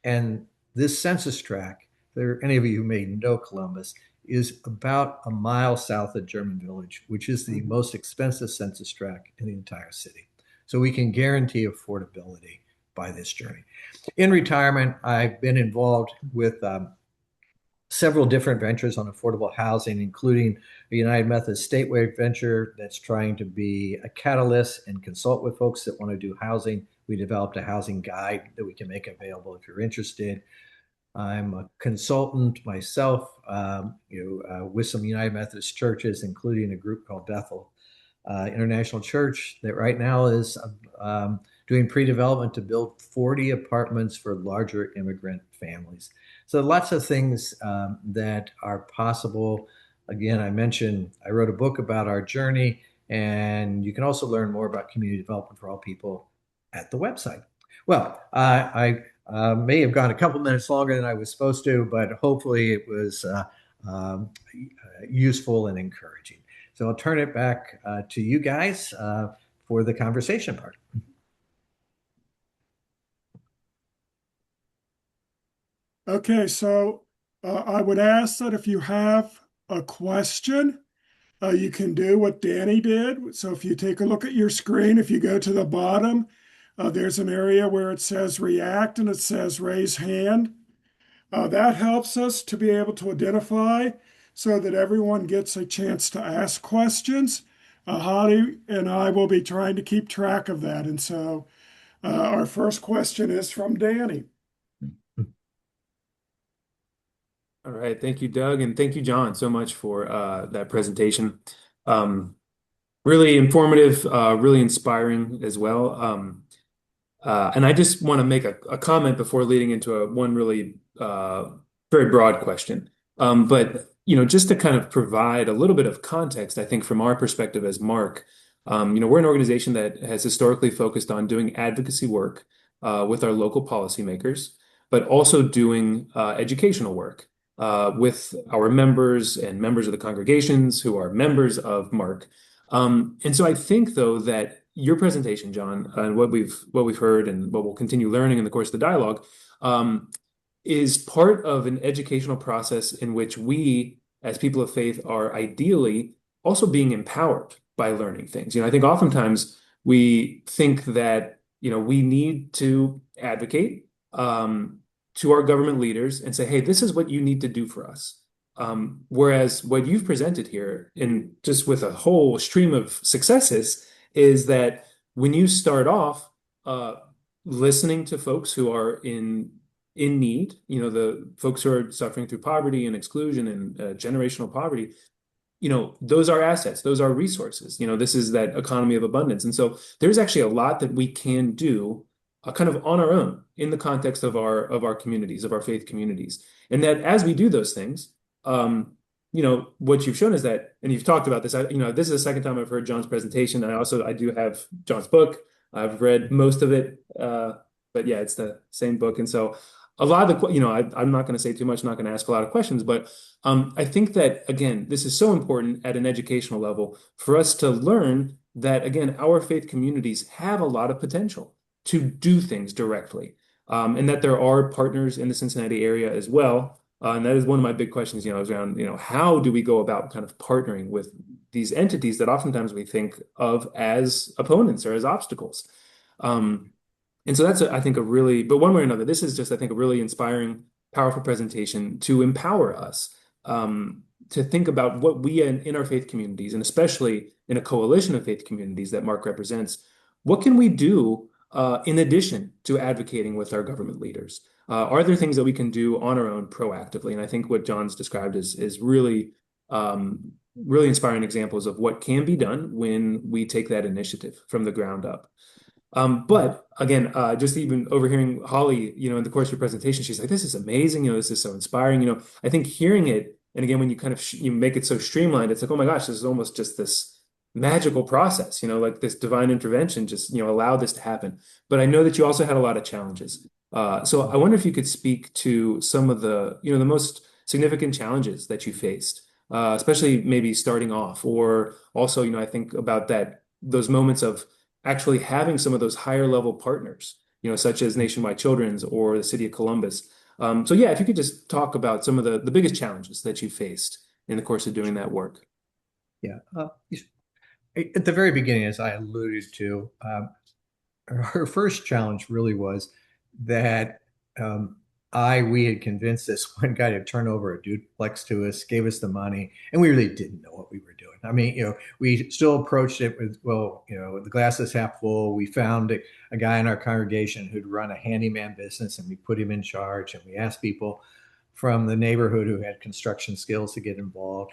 And this census tract, there any of you who may know Columbus, is about a mile south of German Village, which is the most expensive census tract in the entire city. So we can guarantee affordability by this journey. In retirement, I've been involved with several different ventures on affordable housing, including a United Methodist statewide venture that's trying to be a catalyst and consult with folks that want to do housing. We developed a housing guide that we can make available if you're interested. I'm a consultant myself, with some United Methodist churches, including a group called Bethel International Church that right now is doing pre-development to build 40 apartments for larger immigrant families. So lots of things that are possible. Again, I mentioned I wrote a book about our journey, and you can also learn more about community development for all people at the website. Well, I may have gone a couple minutes longer than I was supposed to, but hopefully it was useful and encouraging. So I'll turn it back to you guys for the conversation part. Okay, so I would ask that if you have a question, you can do what Danny did. So if you take a look at your screen, if you go to the bottom, there's an area where it says react and it says raise hand. That helps us to be able to identify so that everyone gets a chance to ask questions. Holly and I will be trying to keep track of that. And so our first question is from Danny. All right. Thank you, Doug. And thank you, John, so much for that presentation. Really informative, really inspiring as well. And I just want to make a comment before leading into one really very broad question. But just to kind of provide a little bit of context, I think from our perspective as Mark, we're an organization that has historically focused on doing advocacy work with our local policymakers, but also doing educational work with our members and members of the congregations who are members of Mark. And so I think, though, that your presentation, John, and what we've heard and what we'll continue learning in the course of the dialogue, is part of an educational process in which we, as people of faith, are ideally also being empowered by learning things. I think oftentimes we think that, we need to advocate to our government leaders and say, hey, this is what you need to do for us. Whereas what you've presented here, and just with a whole stream of successes, is that when you start off uh, listening to folks who are in need, the folks who are suffering through poverty and exclusion and generational poverty, those are assets, those are resources. This is that economy of abundance. And so there's actually a lot that we can do kind of on our own in the context of our communities, of our faith communities. And that as we do those things, what you've shown is that, and you've talked about this, this is the second time I've heard John's presentation. I do have John's book. I've read most of it. But yeah, it's the same book. And so a lot of I'm not going to say too much, not going to ask a lot of questions, but I think that, again, this is so important at an educational level for us to learn that, again, our faith communities have a lot of potential to do things directly, and that there are partners in the Cincinnati area as well. And that is one of my big questions, is around, how do we go about kind of partnering with these entities that oftentimes we think of as opponents or as obstacles. And so that's, I think, but one way or another, this is just, I think, a really inspiring, powerful presentation to empower us to think about what we in our faith communities, and especially in a coalition of faith communities that Mark represents, what can we do in addition to advocating with our government leaders? Are there things that we can do on our own proactively? And I think what John's described is really, really inspiring examples of what can be done when we take that initiative from the ground up. But again, just even overhearing Holly, in the course of your presentation, she's like, this is amazing. This is so inspiring. I think hearing it, and again, when you kind of you make it so streamlined, it's like, oh my gosh, this is almost just this magical process, like this divine intervention just, allowed this to happen. But I know that you also had a lot of challenges. So I wonder if you could speak to some of the most significant challenges that you faced, especially maybe starting off, or also, I think about those moments of actually having some of those higher level partners, such as Nationwide Children's or the City of Columbus. So yeah, if you could just talk about some of the biggest challenges that you faced in the course of doing that work. Yeah. At the very beginning, as I alluded to, her first challenge really was that we had convinced this one guy to turn over a duplex to us, gave us the money, and we really didn't know what we were doing. I mean, we still approached it with, well, the glass is half full. We found a guy in our congregation who'd run a handyman business, and we put him in charge, and we asked people from the neighborhood who had construction skills to get involved.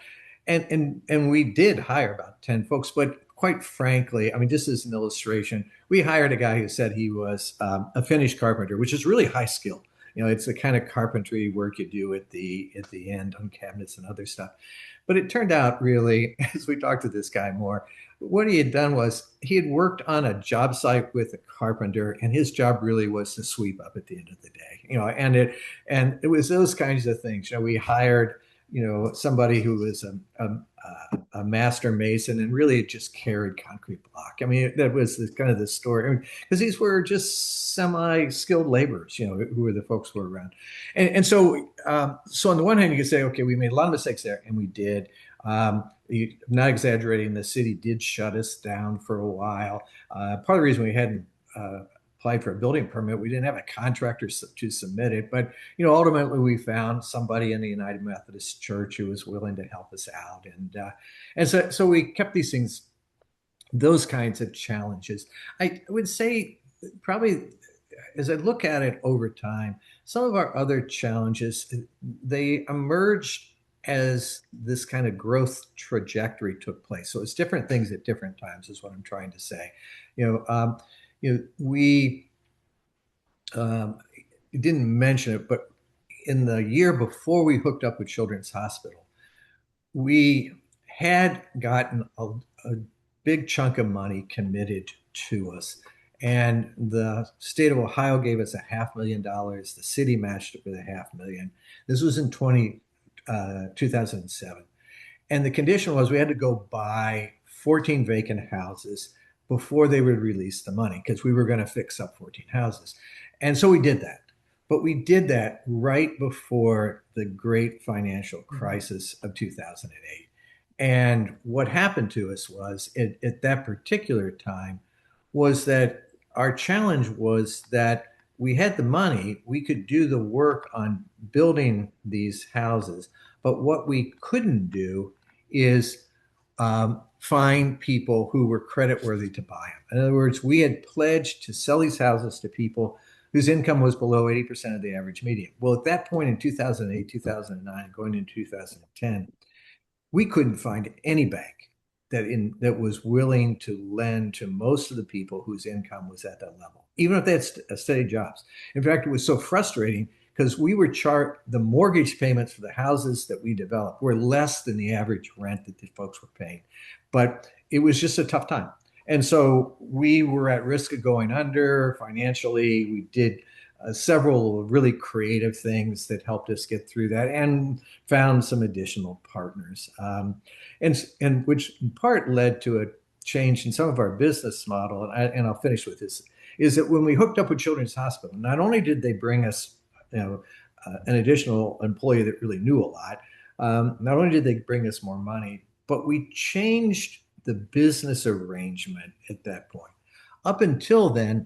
And we did hire about 10 folks, but quite frankly, I mean, just as an illustration, we hired a guy who said he was a finished carpenter, which is really high skill. It's the kind of carpentry work you do at the end on cabinets and other stuff. But it turned out, really, as we talked to this guy more, what he had done was he had worked on a job site with a carpenter, and his job really was to sweep up at the end of the day. And it was those kinds of things. We hired somebody who was a master mason and really just carried concrete block. I mean, that was kind of the story, because these were just semi-skilled laborers, who were the folks who were around. And so on the one hand, you could say, okay, we made a lot of mistakes there, and we did. Not exaggerating, the city did shut us down for a while. Part of the reason we hadn't applied for a building permit, we didn't have a contractor to submit it. But ultimately, we found somebody in the United Methodist Church who was willing to help us out, and so we kept these things, those kinds of challenges. I would say probably, as I look at it over time, some of our other challenges, they emerged as this kind of growth trajectory took place. So it's different things at different times, is what I'm trying to say. We didn't mention it, but in the year before we hooked up with Children's Hospital, we had gotten a big chunk of money committed to us. And the state of Ohio gave us $500,000. The city matched it with $500,000. This was in 2007. And the condition was we had to go buy 14 vacant houses before they would release the money, because we were going to fix up 14 houses. And so we did that. But we did that right before the great financial crisis of 2008. And what happened to us was at that particular time was that our challenge was that we had the money, we could do the work on building these houses, but what we couldn't do is find people who were creditworthy to buy them. In other words, we had pledged to sell these houses to people whose income was below 80% of the average median. Well, at that point in 2008, 2009, going into 2010, we couldn't find any bank that was willing to lend to most of the people whose income was at that level, even if they had steady jobs. In fact, it was so frustrating because we were the mortgage payments for the houses that we developed were less than the average rent that the folks were paying. But it was just a tough time. And so we were at risk of going under financially. We did several really creative things that helped us get through that and found some additional partners. And which in part led to a change in some of our business model. And I'll finish with this, is that when we hooked up with Children's Hospital, not only did they bring us, an additional employee that really knew a lot, not only did they bring us more money, but we changed the business arrangement at that point. Up until then,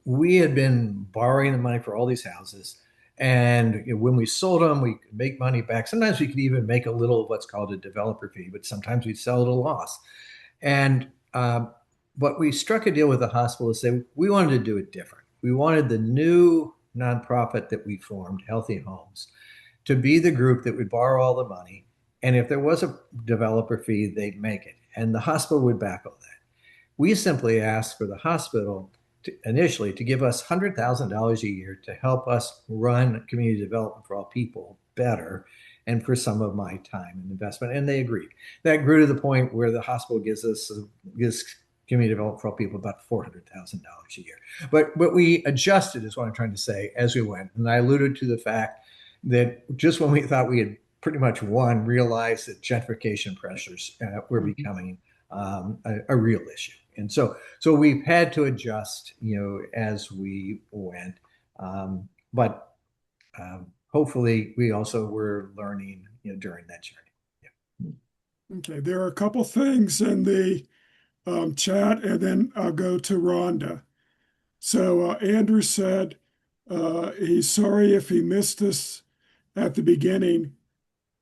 we had been borrowing the money for all these houses. And when we sold them, we could make money back. Sometimes we could even make a little of what's called a developer fee, but sometimes we'd sell at a loss. And but we struck a deal with the hospital to say we wanted to do it different. We wanted the new nonprofit that we formed, Healthy Homes, to be the group that would borrow all the money. And if there was a developer fee, they'd make it. And the hospital would back all that. We simply asked for the hospital initially to give us $100,000 a year to help us run community development for all people better and for some of my time and investment. And they agreed. That grew to the point where the hospital gives community development for all people about $400,000 a year. But we adjusted, is what I'm trying to say, as we went. And I alluded to the fact that just when we thought we had pretty much won, realized that gentrification pressures were becoming a real issue. And so we've had to adjust, as we went. But hopefully we also were learning, during that journey. Yeah. Okay, there are a couple things in the chat, and then I'll go to Rhonda. So Andrew said he's sorry if he missed this at the beginning,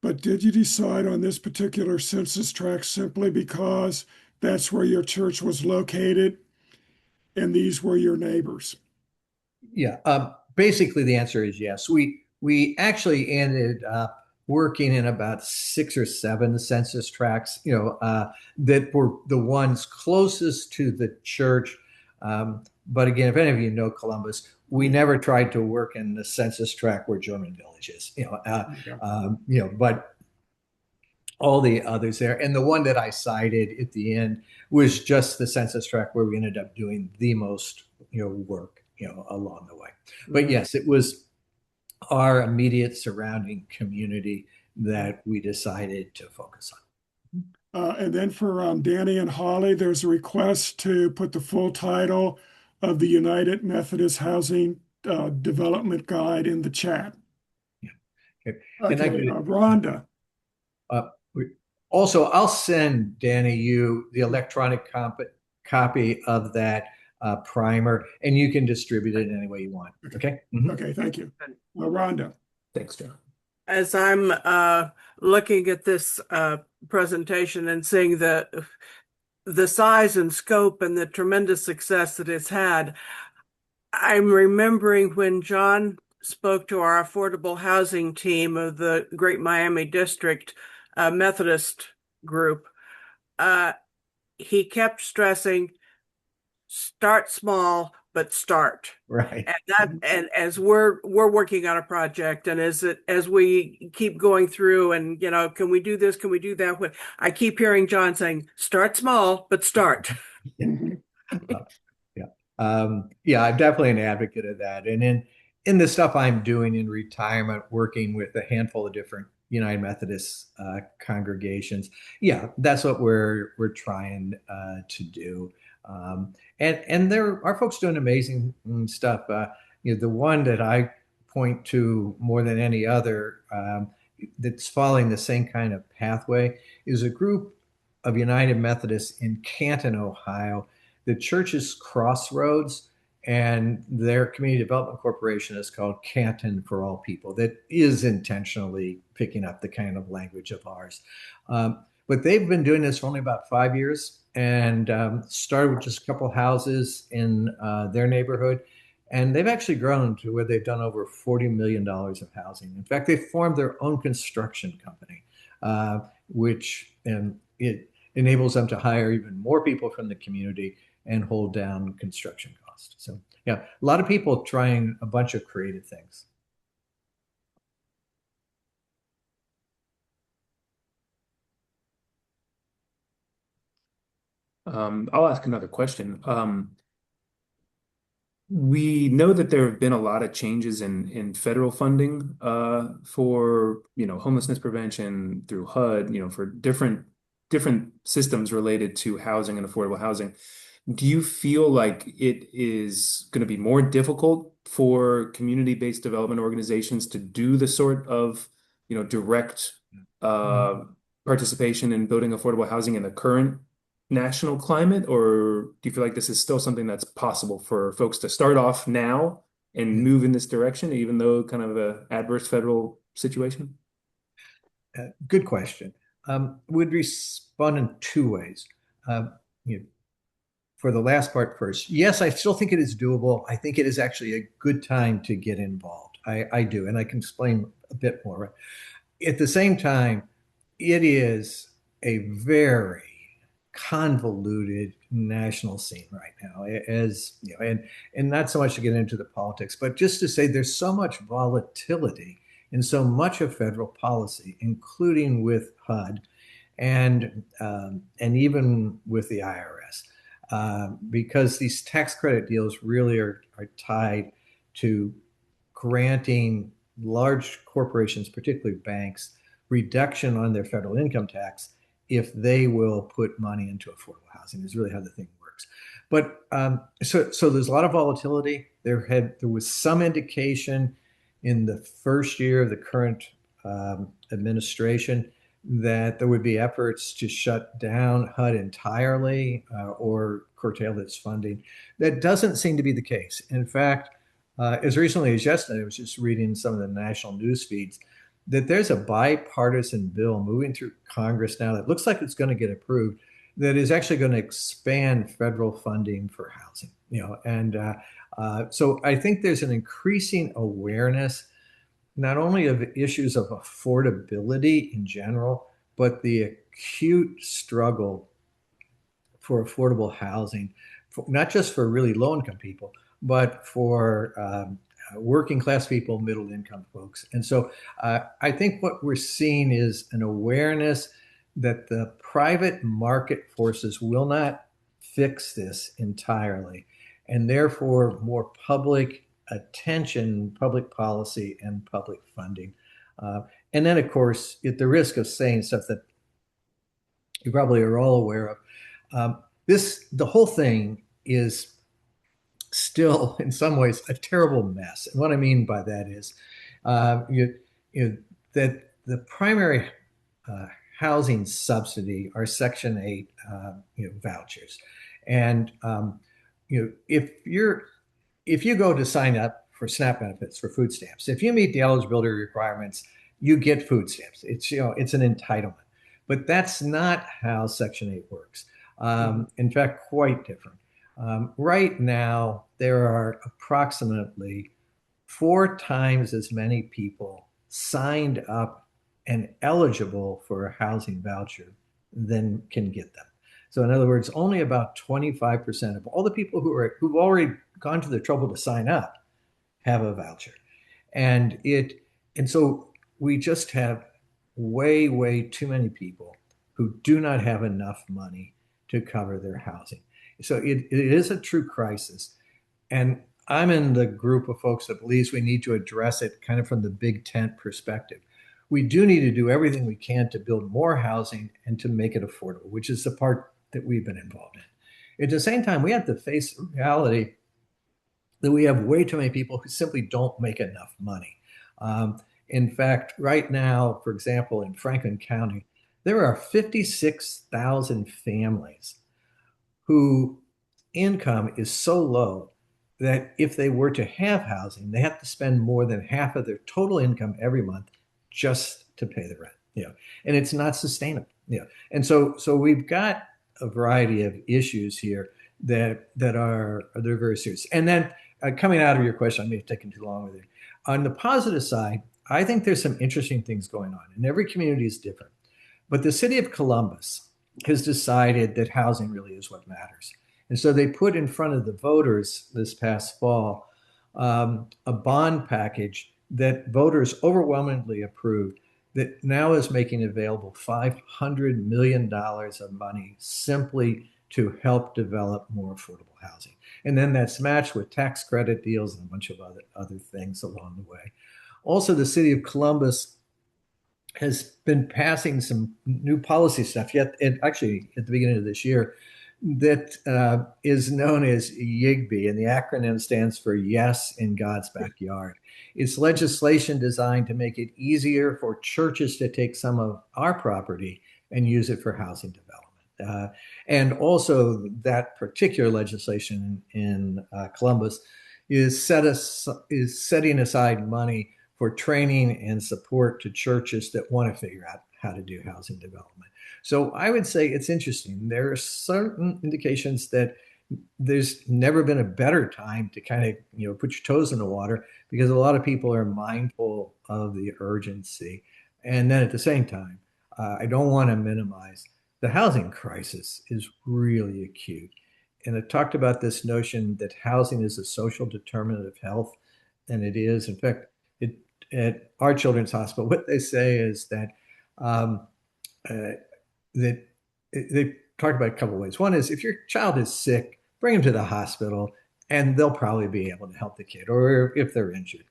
but did you decide on this particular census tract simply because that's where your church was located and these were your neighbors? Yeah. Basically, the answer is yes. We actually ended up working in about 6 or 7 census tracts, that were the ones closest to the church. But again, if any of you know Columbus, we never tried to work in the census tract where German Village is, but all the others there. And the one that I cited at the end was just the census tract where we ended up doing the most, work, along the way. But yes, it was our immediate surrounding community that we decided to focus on. And then for Danny and Holly, there's a request to put the full title of the United Methodist Housing Development Guide in the chat. Yeah. Okay. Okay, Rhonda. Also, I'll send Danny you the electronic copy of that primer, and you can distribute it any way you want. Okay. Mm-hmm. Okay, thank you. Rhonda. Thanks, John. As I'm looking at this presentation and seeing the size and scope and the tremendous success that it's had, I'm remembering when John spoke to our affordable housing team of the Great Miami District Methodist group. He kept stressing, start small, but start. Right. And as we're working on a project, and as we keep going through, and can we do this? Can we do that? I keep hearing John saying, start small, but start. Yeah, I'm definitely an advocate of that. And in the stuff I'm doing in retirement, working with a handful of different United Methodist congregations, yeah, that's what we're trying to do. And our folks doing amazing stuff. The one that I point to more than any other that's following the same kind of pathway is a group of United Methodists in Canton, Ohio. The church is Crossroads, and their community development corporation is called Canton for All People. That is intentionally picking up the kind of language of ours. But they've been doing this for only about 5 years, and started with just a couple houses in their neighborhood. And they've actually grown to where they've done over $40 million of housing. In fact, they formed their own construction company, which it enables them to hire even more people from the community and hold down construction costs. So, yeah, a lot of people trying a bunch of creative things. I'll ask another question. We know that there have been a lot of changes in federal funding for homelessness prevention through HUD, for different systems related to housing and affordable housing. Do you feel like it is going to be more difficult for community-based development organizations to do the sort of direct participation in building affordable housing in the current national climate, or do you feel like this is still something that's possible for folks to start off now and move in this direction, even though kind of an adverse federal situation? Good question. Would respond in two ways. You know, for the last part first, yes, I still think it is doable. I think it is actually a good time to get involved. I do, and I can explain a bit more. At the same time, it is a very convoluted national scene right now, as you know, and not so much to get into the politics, but just to say there's so much volatility in so much of federal policy, including with HUD and even with the IRS, because these tax credit deals really are tied to granting large corporations, particularly banks, reduction on their federal income tax if they will put money into affordable housing. Is really how the thing works. But so there's a lot of volatility. There was some indication in the first year of the current administration that there would be efforts to shut down HUD entirely or curtail its funding. That doesn't seem to be the case. In fact, as recently as yesterday, I was just reading some of the national news feeds that there's a bipartisan bill moving through Congress now that looks like it's going to get approved, that is actually going to expand federal funding for housing. And so I think there's an increasing awareness not only of issues of affordability in general, but the acute struggle for affordable housing, not just for really low-income people, but for working class people, middle income folks. And so I think what we're seeing is an awareness that the private market forces will not fix this entirely, and therefore more public attention, public policy, and public funding. And then, of course, at the risk of saying stuff that you probably are all aware of, the whole thing is still, in some ways, a terrible mess. And what I mean by that is that the primary housing subsidy are Section 8 vouchers. And if you go to sign up for SNAP benefits for food stamps, if you meet the eligibility requirements, you get food stamps. It's an entitlement. But that's not how Section 8 works. In fact, quite different. Right now, there are approximately 4 times as many people signed up and eligible for a housing voucher than can get them. So in other words, only about 25% of all the people who've already gone to the trouble to sign up have a voucher. And so we just have way, way too many people who do not have enough money to cover their housing. So it is a true crisis. And I'm in the group of folks that believes we need to address it kind of from the big tent perspective. We do need to do everything we can to build more housing and to make it affordable, which is the part that we've been involved in. At the same time, we have to face the reality that we have way too many people who simply don't make enough money. In fact, right now, for example, in Franklin County, there are 56,000 families whose income is so low that if they were to have housing, they have to spend more than half of their total income every month just to pay the rent. And it's not sustainable. And so we've got a variety of issues here that are they're very serious. And then coming out of your question, I may have taken too long with it. On the positive side, I think there's some interesting things going on, and every community is different. But the city of Columbus has decided that housing really is what matters. And so they put in front of the voters this past fall a bond package that voters overwhelmingly approved that now is making available $500 million of money simply to help develop more affordable housing. And then that's matched with tax credit deals and a bunch of other things along the way. Also, the city of Columbus has been passing some new policy stuff yet actually at the beginning of this year that is known as YIGBY, and the acronym stands for Yes in God's Backyard. It's legislation designed to make it easier for churches to take some of our property and use it for housing development. And also that particular legislation in Columbus is setting aside money for training and support to churches that want to figure out how to do housing development. So I would say it's interesting. There are certain indications that there's never been a better time to kind of put your toes in the water, because a lot of people are mindful of the urgency. And then at the same time, I don't want to minimize the housing crisis is really acute. And I talked about this notion that housing is a social determinant of health, and it is. In fact, at our children's hospital, what they say is that that they talk about a couple of ways. One is if your child is sick, bring him to the hospital, and they'll probably be able to help the kid, or if they're injured.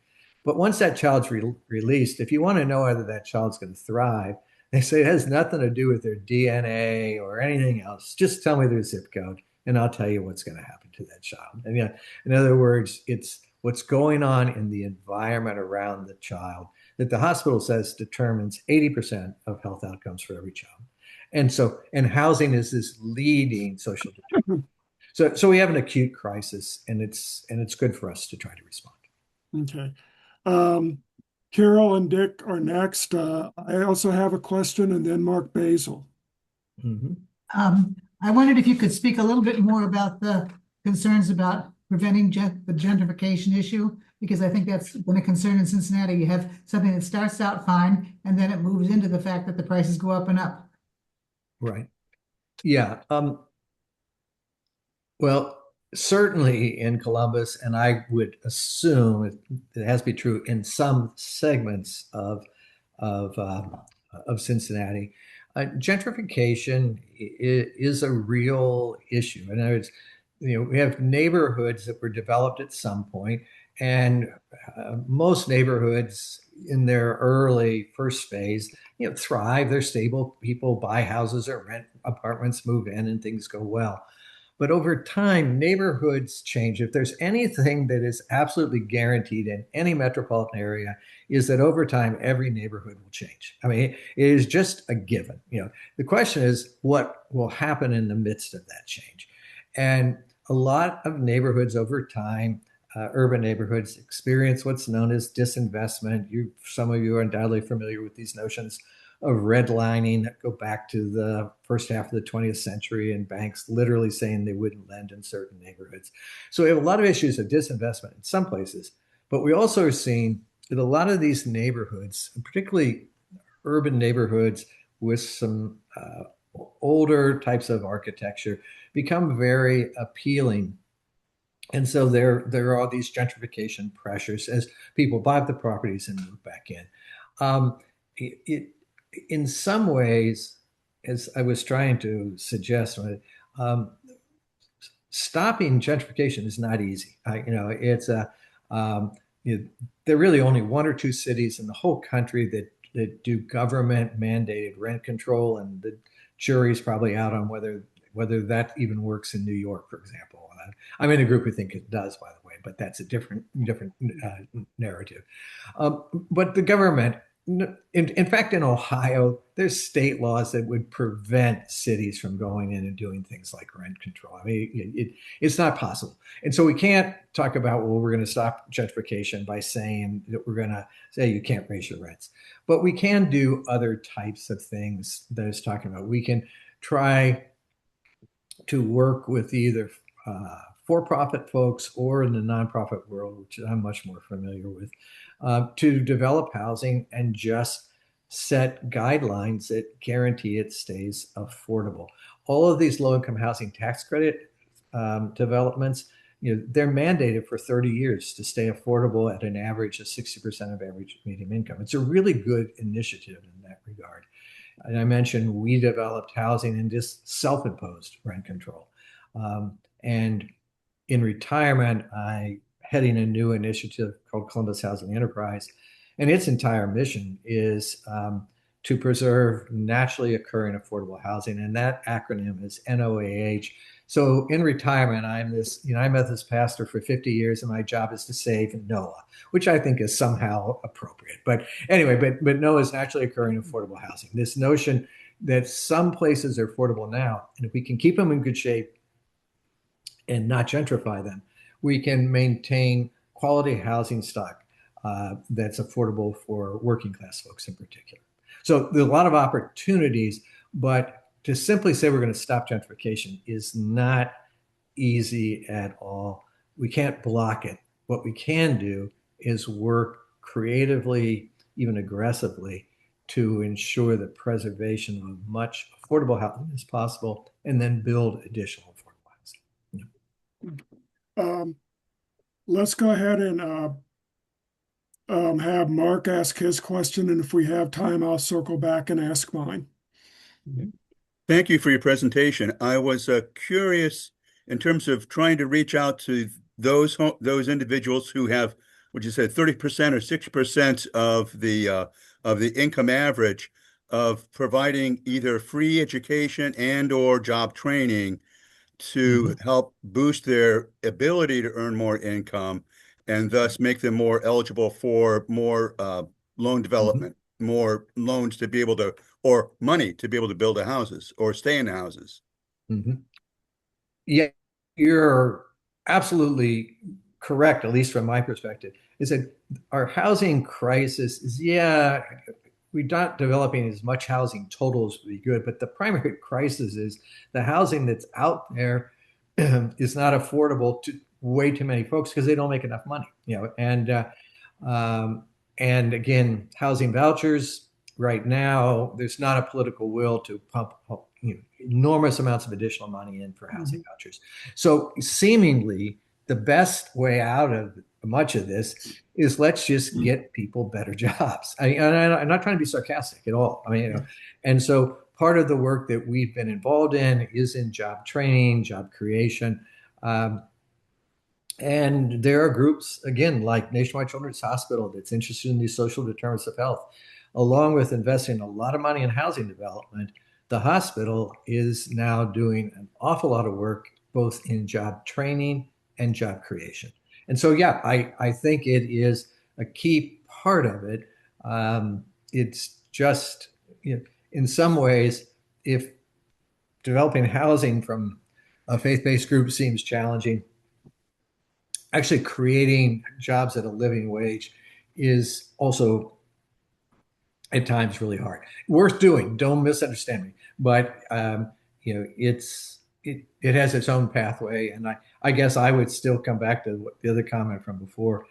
But once that child's released, if you want to know whether that child's going to thrive, they say it has nothing to do with their DNA or anything else. Just tell me their zip code, and I'll tell you what's going to happen to that child. And in other words, it's what's going on in the environment around the child that the hospital says determines 80% of health outcomes for every child. And housing is this leading social determinant. So we have an acute crisis, and it's good for us to try to respond. Okay. Carol and Dick are next. I also have a question, and then Mark Basil. Mm-hmm. I wondered if you could speak a little bit more about the concerns about preventing the gentrification issue, because I think that's been a concern in Cincinnati. You have something that starts out fine, and then it moves into the fact that the prices go up and up. Right. Yeah. Well, certainly in Columbus, and I would assume it has to be true in some segments of Cincinnati. Gentrification is a real issue. In other words, we have neighborhoods that were developed at some point, and most neighborhoods in their early first phase, thrive. They're stable. People buy houses or rent apartments, move in, and things go well. But over time, neighborhoods change. If there's anything that is absolutely guaranteed in any metropolitan area, is that over time, every neighborhood will change. I mean, it is just a given. The question is, what will happen in the midst of that change? And a lot of neighborhoods over time, urban neighborhoods, experience what's known as disinvestment. Some of you are undoubtedly familiar with these notions of redlining that go back to the first half of the 20th century, and banks literally saying they wouldn't lend in certain neighborhoods. So we have a lot of issues of disinvestment in some places, but we also are seeing that a lot of these neighborhoods, particularly urban neighborhoods with some older types of architecture, become very appealing. And so there are all these gentrification pressures as people buy up the properties and move back in. In some ways, as I was trying to suggest, stopping gentrification is not easy. There are really only one or two cities in the whole country that do government mandated rent control, and the jury's probably out on whether that even works in New York, for example. I'm in a group who think it does, by the way, but that's a different narrative. But the government, in fact, in Ohio, there's state laws that would prevent cities from going in and doing things like rent control. I mean, it's not possible. And so we can't talk about, well, we're going to stop gentrification by saying that we're going to say you can't raise your rents. But we can do other types of things that I was talking about. We can try to work with either for-profit folks or in the nonprofit world, which I'm much more familiar with, to develop housing and just set guidelines that guarantee it stays affordable. All of these low-income housing tax credit developments, they're mandated for 30 years to stay affordable at an average of 60% of average median income. It's a really good initiative in that regard. And I mentioned we developed housing and just self-imposed rent control. And in retirement, I heading a new initiative called Columbus Housing Enterprise. And its entire mission is to preserve naturally occurring affordable housing. And that acronym is NOAH. So in retirement, I'm this United Methodist pastor for 50 years, and my job is to save NOAH, which I think is somehow appropriate. But anyway, but NOAH is naturally occurring affordable housing. This notion that some places are affordable now, and if we can keep them in good shape and not gentrify them, we can maintain quality housing stock that's affordable for working class folks in particular. So there's a lot of opportunities, but to simply say we're going to stop gentrification is not easy at all. We can't block it. What we can do is work creatively, even aggressively, to ensure the preservation of much affordable housing as possible, and then build additional affordable housing. Let's go ahead and have Mark ask his question, and if we have time, I'll circle back and ask mine. Thank you for your presentation. I was curious in terms of trying to reach out to those individuals who have, what you said, 30% or 60% of the income average, of providing either free education and or job training to help boost their ability to earn more income and thus make them more eligible for more loan development, more loans to be able to, or money to be able to build the houses or stay in the houses. Yeah, you're absolutely correct, at least from my perspective, is that our housing crisis is, we're not developing as much housing total as would be good, but the primary crisis is the housing that's out there is not affordable to way too many folks because they don't make enough money, and again, housing vouchers right now, there's not a political will to pump enormous amounts of additional money in for housing vouchers. So seemingly the best way out of much of this is let's just get people better jobs. I'm not trying to be sarcastic at all. And so part of the work that we've been involved in is in job training, job creation. And there are groups, again, like Nationwide Children's Hospital, that's interested in these social determinants of health. Along with investing a lot of money in housing development, the hospital is now doing an awful lot of work, both in job training and job creation. And so, I think it is a key part of it. It's just, in some ways, if developing housing from a faith-based group seems challenging, actually creating jobs at a living wage is also at times really hard. Worth doing, don't misunderstand me, but it has its own pathway. And I guess I would still come back to the other comment from before,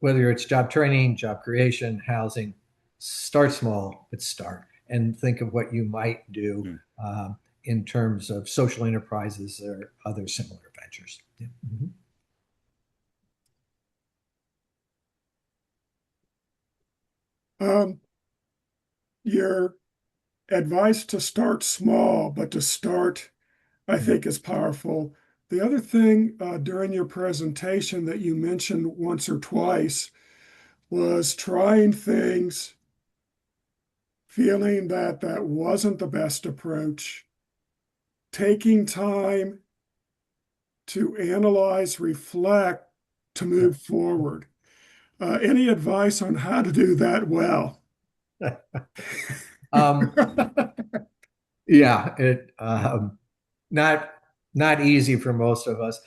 whether it's job training, job creation, housing, start small, but start, and think of what you might do in terms of social enterprises or other similar ventures. Your advice to start small, but to start, I think, is powerful. The other thing during your presentation that you mentioned once or twice was trying things, feeling that that wasn't the best approach, taking time to analyze, reflect, to move forward. Any advice on how to do that well? Um, yeah, not not easy for most of us.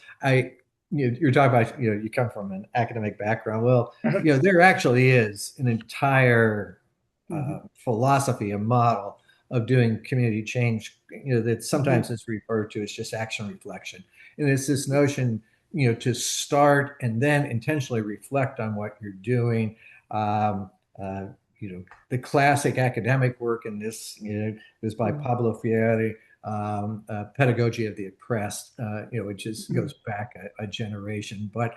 You're talking about, you come from an academic background. Well, there actually is an entire philosophy, a model of doing community change, that sometimes is referred to as just action reflection. And it's this notion, to start and then intentionally reflect on what you're doing. Um, uh, the classic academic work in this, is by Pablo Freire, Pedagogy of the Oppressed, which goes back a generation. But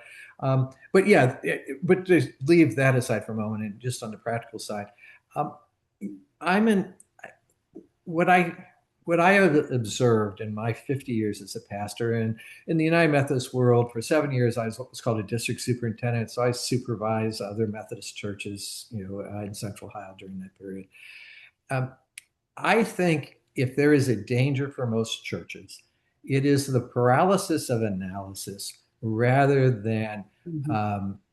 yeah, but to leave that aside for a moment and just on the practical side, um, I'm in what I have observed in my 50 years as a pastor, and in the United Methodist world for 7 years, I was what's called a district superintendent. So I supervise other Methodist churches, in Central Ohio during that period. Um, I think if there is a danger for most churches, it is the paralysis of analysis rather than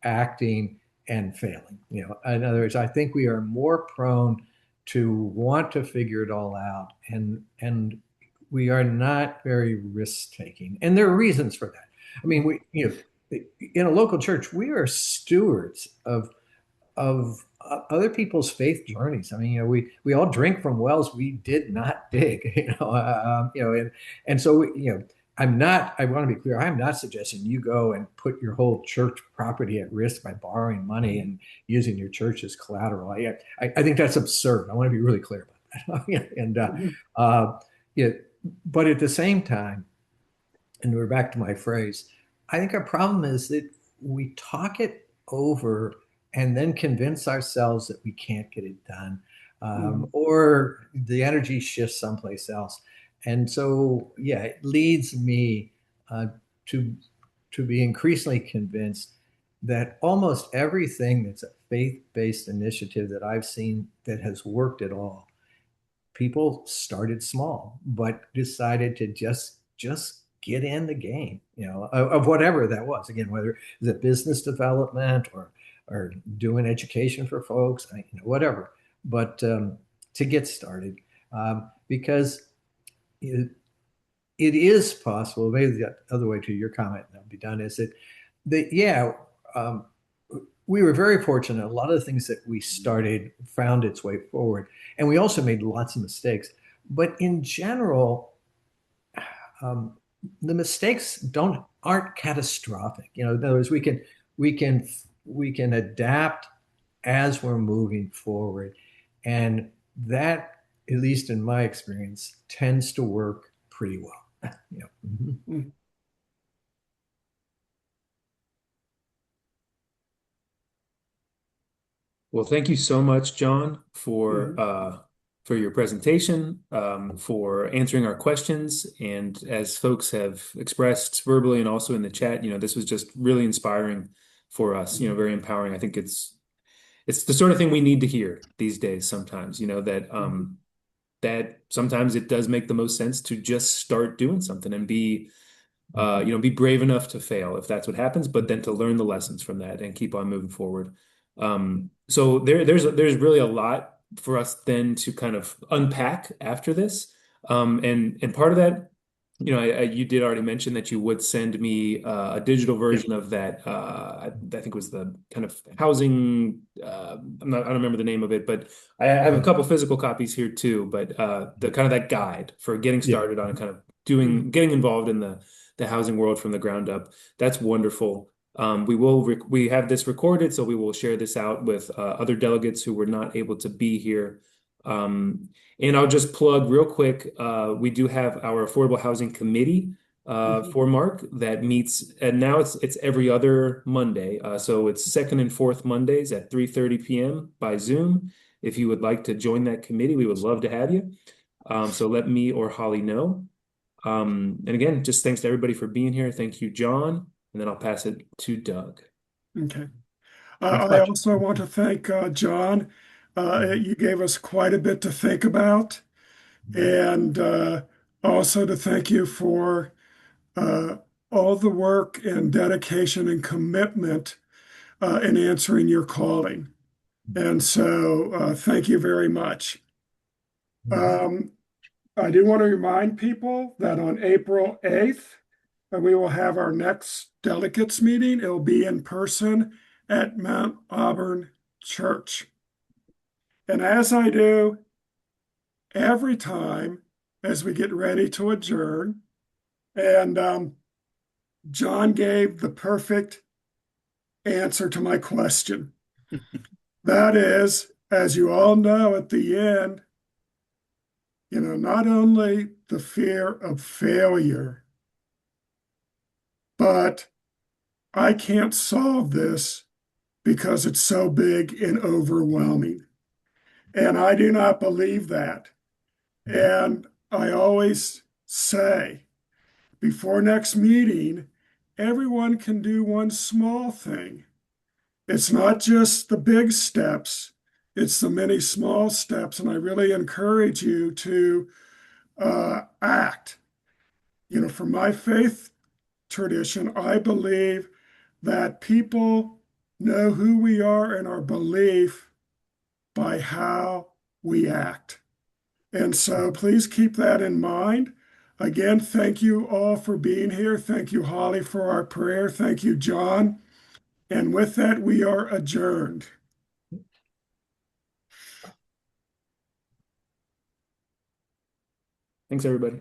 acting and failing. In other words, I think we are more prone to want to figure it all out, and we are not very risk taking, and there are reasons for that. I mean, in a local church, we are stewards of other people's faith journeys. I mean, we all drink from wells we did not dig, and so I'm not. I want to be clear. I'm not suggesting you go and put your whole church property at risk by borrowing money and using your church as collateral. I think that's absurd. I want to be really clear about that. But at the same time, and we're back to my phrase, I think our problem is that we talk it over and then convince ourselves that we can't get it done, or the energy shifts someplace else. And so, yeah, it leads me to be increasingly convinced that almost everything that's a faith-based initiative that I've seen that has worked at all, people started small, but decided to just get in the game, of whatever that was. Again, whether it's a business development or doing education for folks, whatever. But to get started, because it is possible. Maybe the other way to your comment, and that'll be done, is that we were very fortunate. A lot of the things that we started found its way forward, and we also made lots of mistakes. But in general, the mistakes aren't catastrophic. In other words, we can adapt as we're moving forward, and that, at least in my experience, tends to work pretty well. Well, thank you so much, John, for your presentation, for answering our questions, and as folks have expressed verbally and also in the chat, this was just really inspiring for us. Very empowering. I think it's the sort of thing we need to hear these days. Sometimes, that sometimes it does make the most sense to just start doing something and be brave enough to fail if that's what happens, but then to learn the lessons from that and keep on moving forward. So there's really a lot for us then to kind of unpack after this. And part of that, you did already mention that you would send me a digital version of that. I think it was the kind of housing. I don't remember the name of it, but I have a couple physical copies here too. But the kind of that guide for getting started on kind of getting involved in the housing world from the ground up. That's wonderful. We have this recorded, so we will share this out with other delegates who were not able to be here. And I'll just plug real quick, we do have our Affordable Housing Committee for Mark that meets, and now it's every other Monday. So it's second and fourth Mondays at 3:30 p.m. by Zoom. If you would like to join that committee, we would love to have you. So let me or Holly know. And again, just thanks to everybody for being here. Thank you, John. And then I'll pass it to Doug. Okay. I also want to thank John. You gave us quite a bit to think about, and also to thank you for all the work and dedication and commitment in answering your calling. And so thank you very much. I do want to remind people that on April 8th, we will have our next delegates meeting. It'll be in person at Mount Auburn Church. And as I do every time as we get ready to adjourn, and John gave the perfect answer to my question. That is, as you all know at the end, not only the fear of failure, but I can't solve this because it's so big and overwhelming. And I do not believe that. And I always say, before next meeting, everyone can do one small thing. It's not just the big steps, it's the many small steps. And I really encourage you to act. For my faith tradition, I believe that people know who we are and our belief by how we act. And so please keep that in mind. Again, thank you all for being here. Thank you, Holly, for our prayer. Thank you, John. And with that, we are adjourned. Thanks, everybody.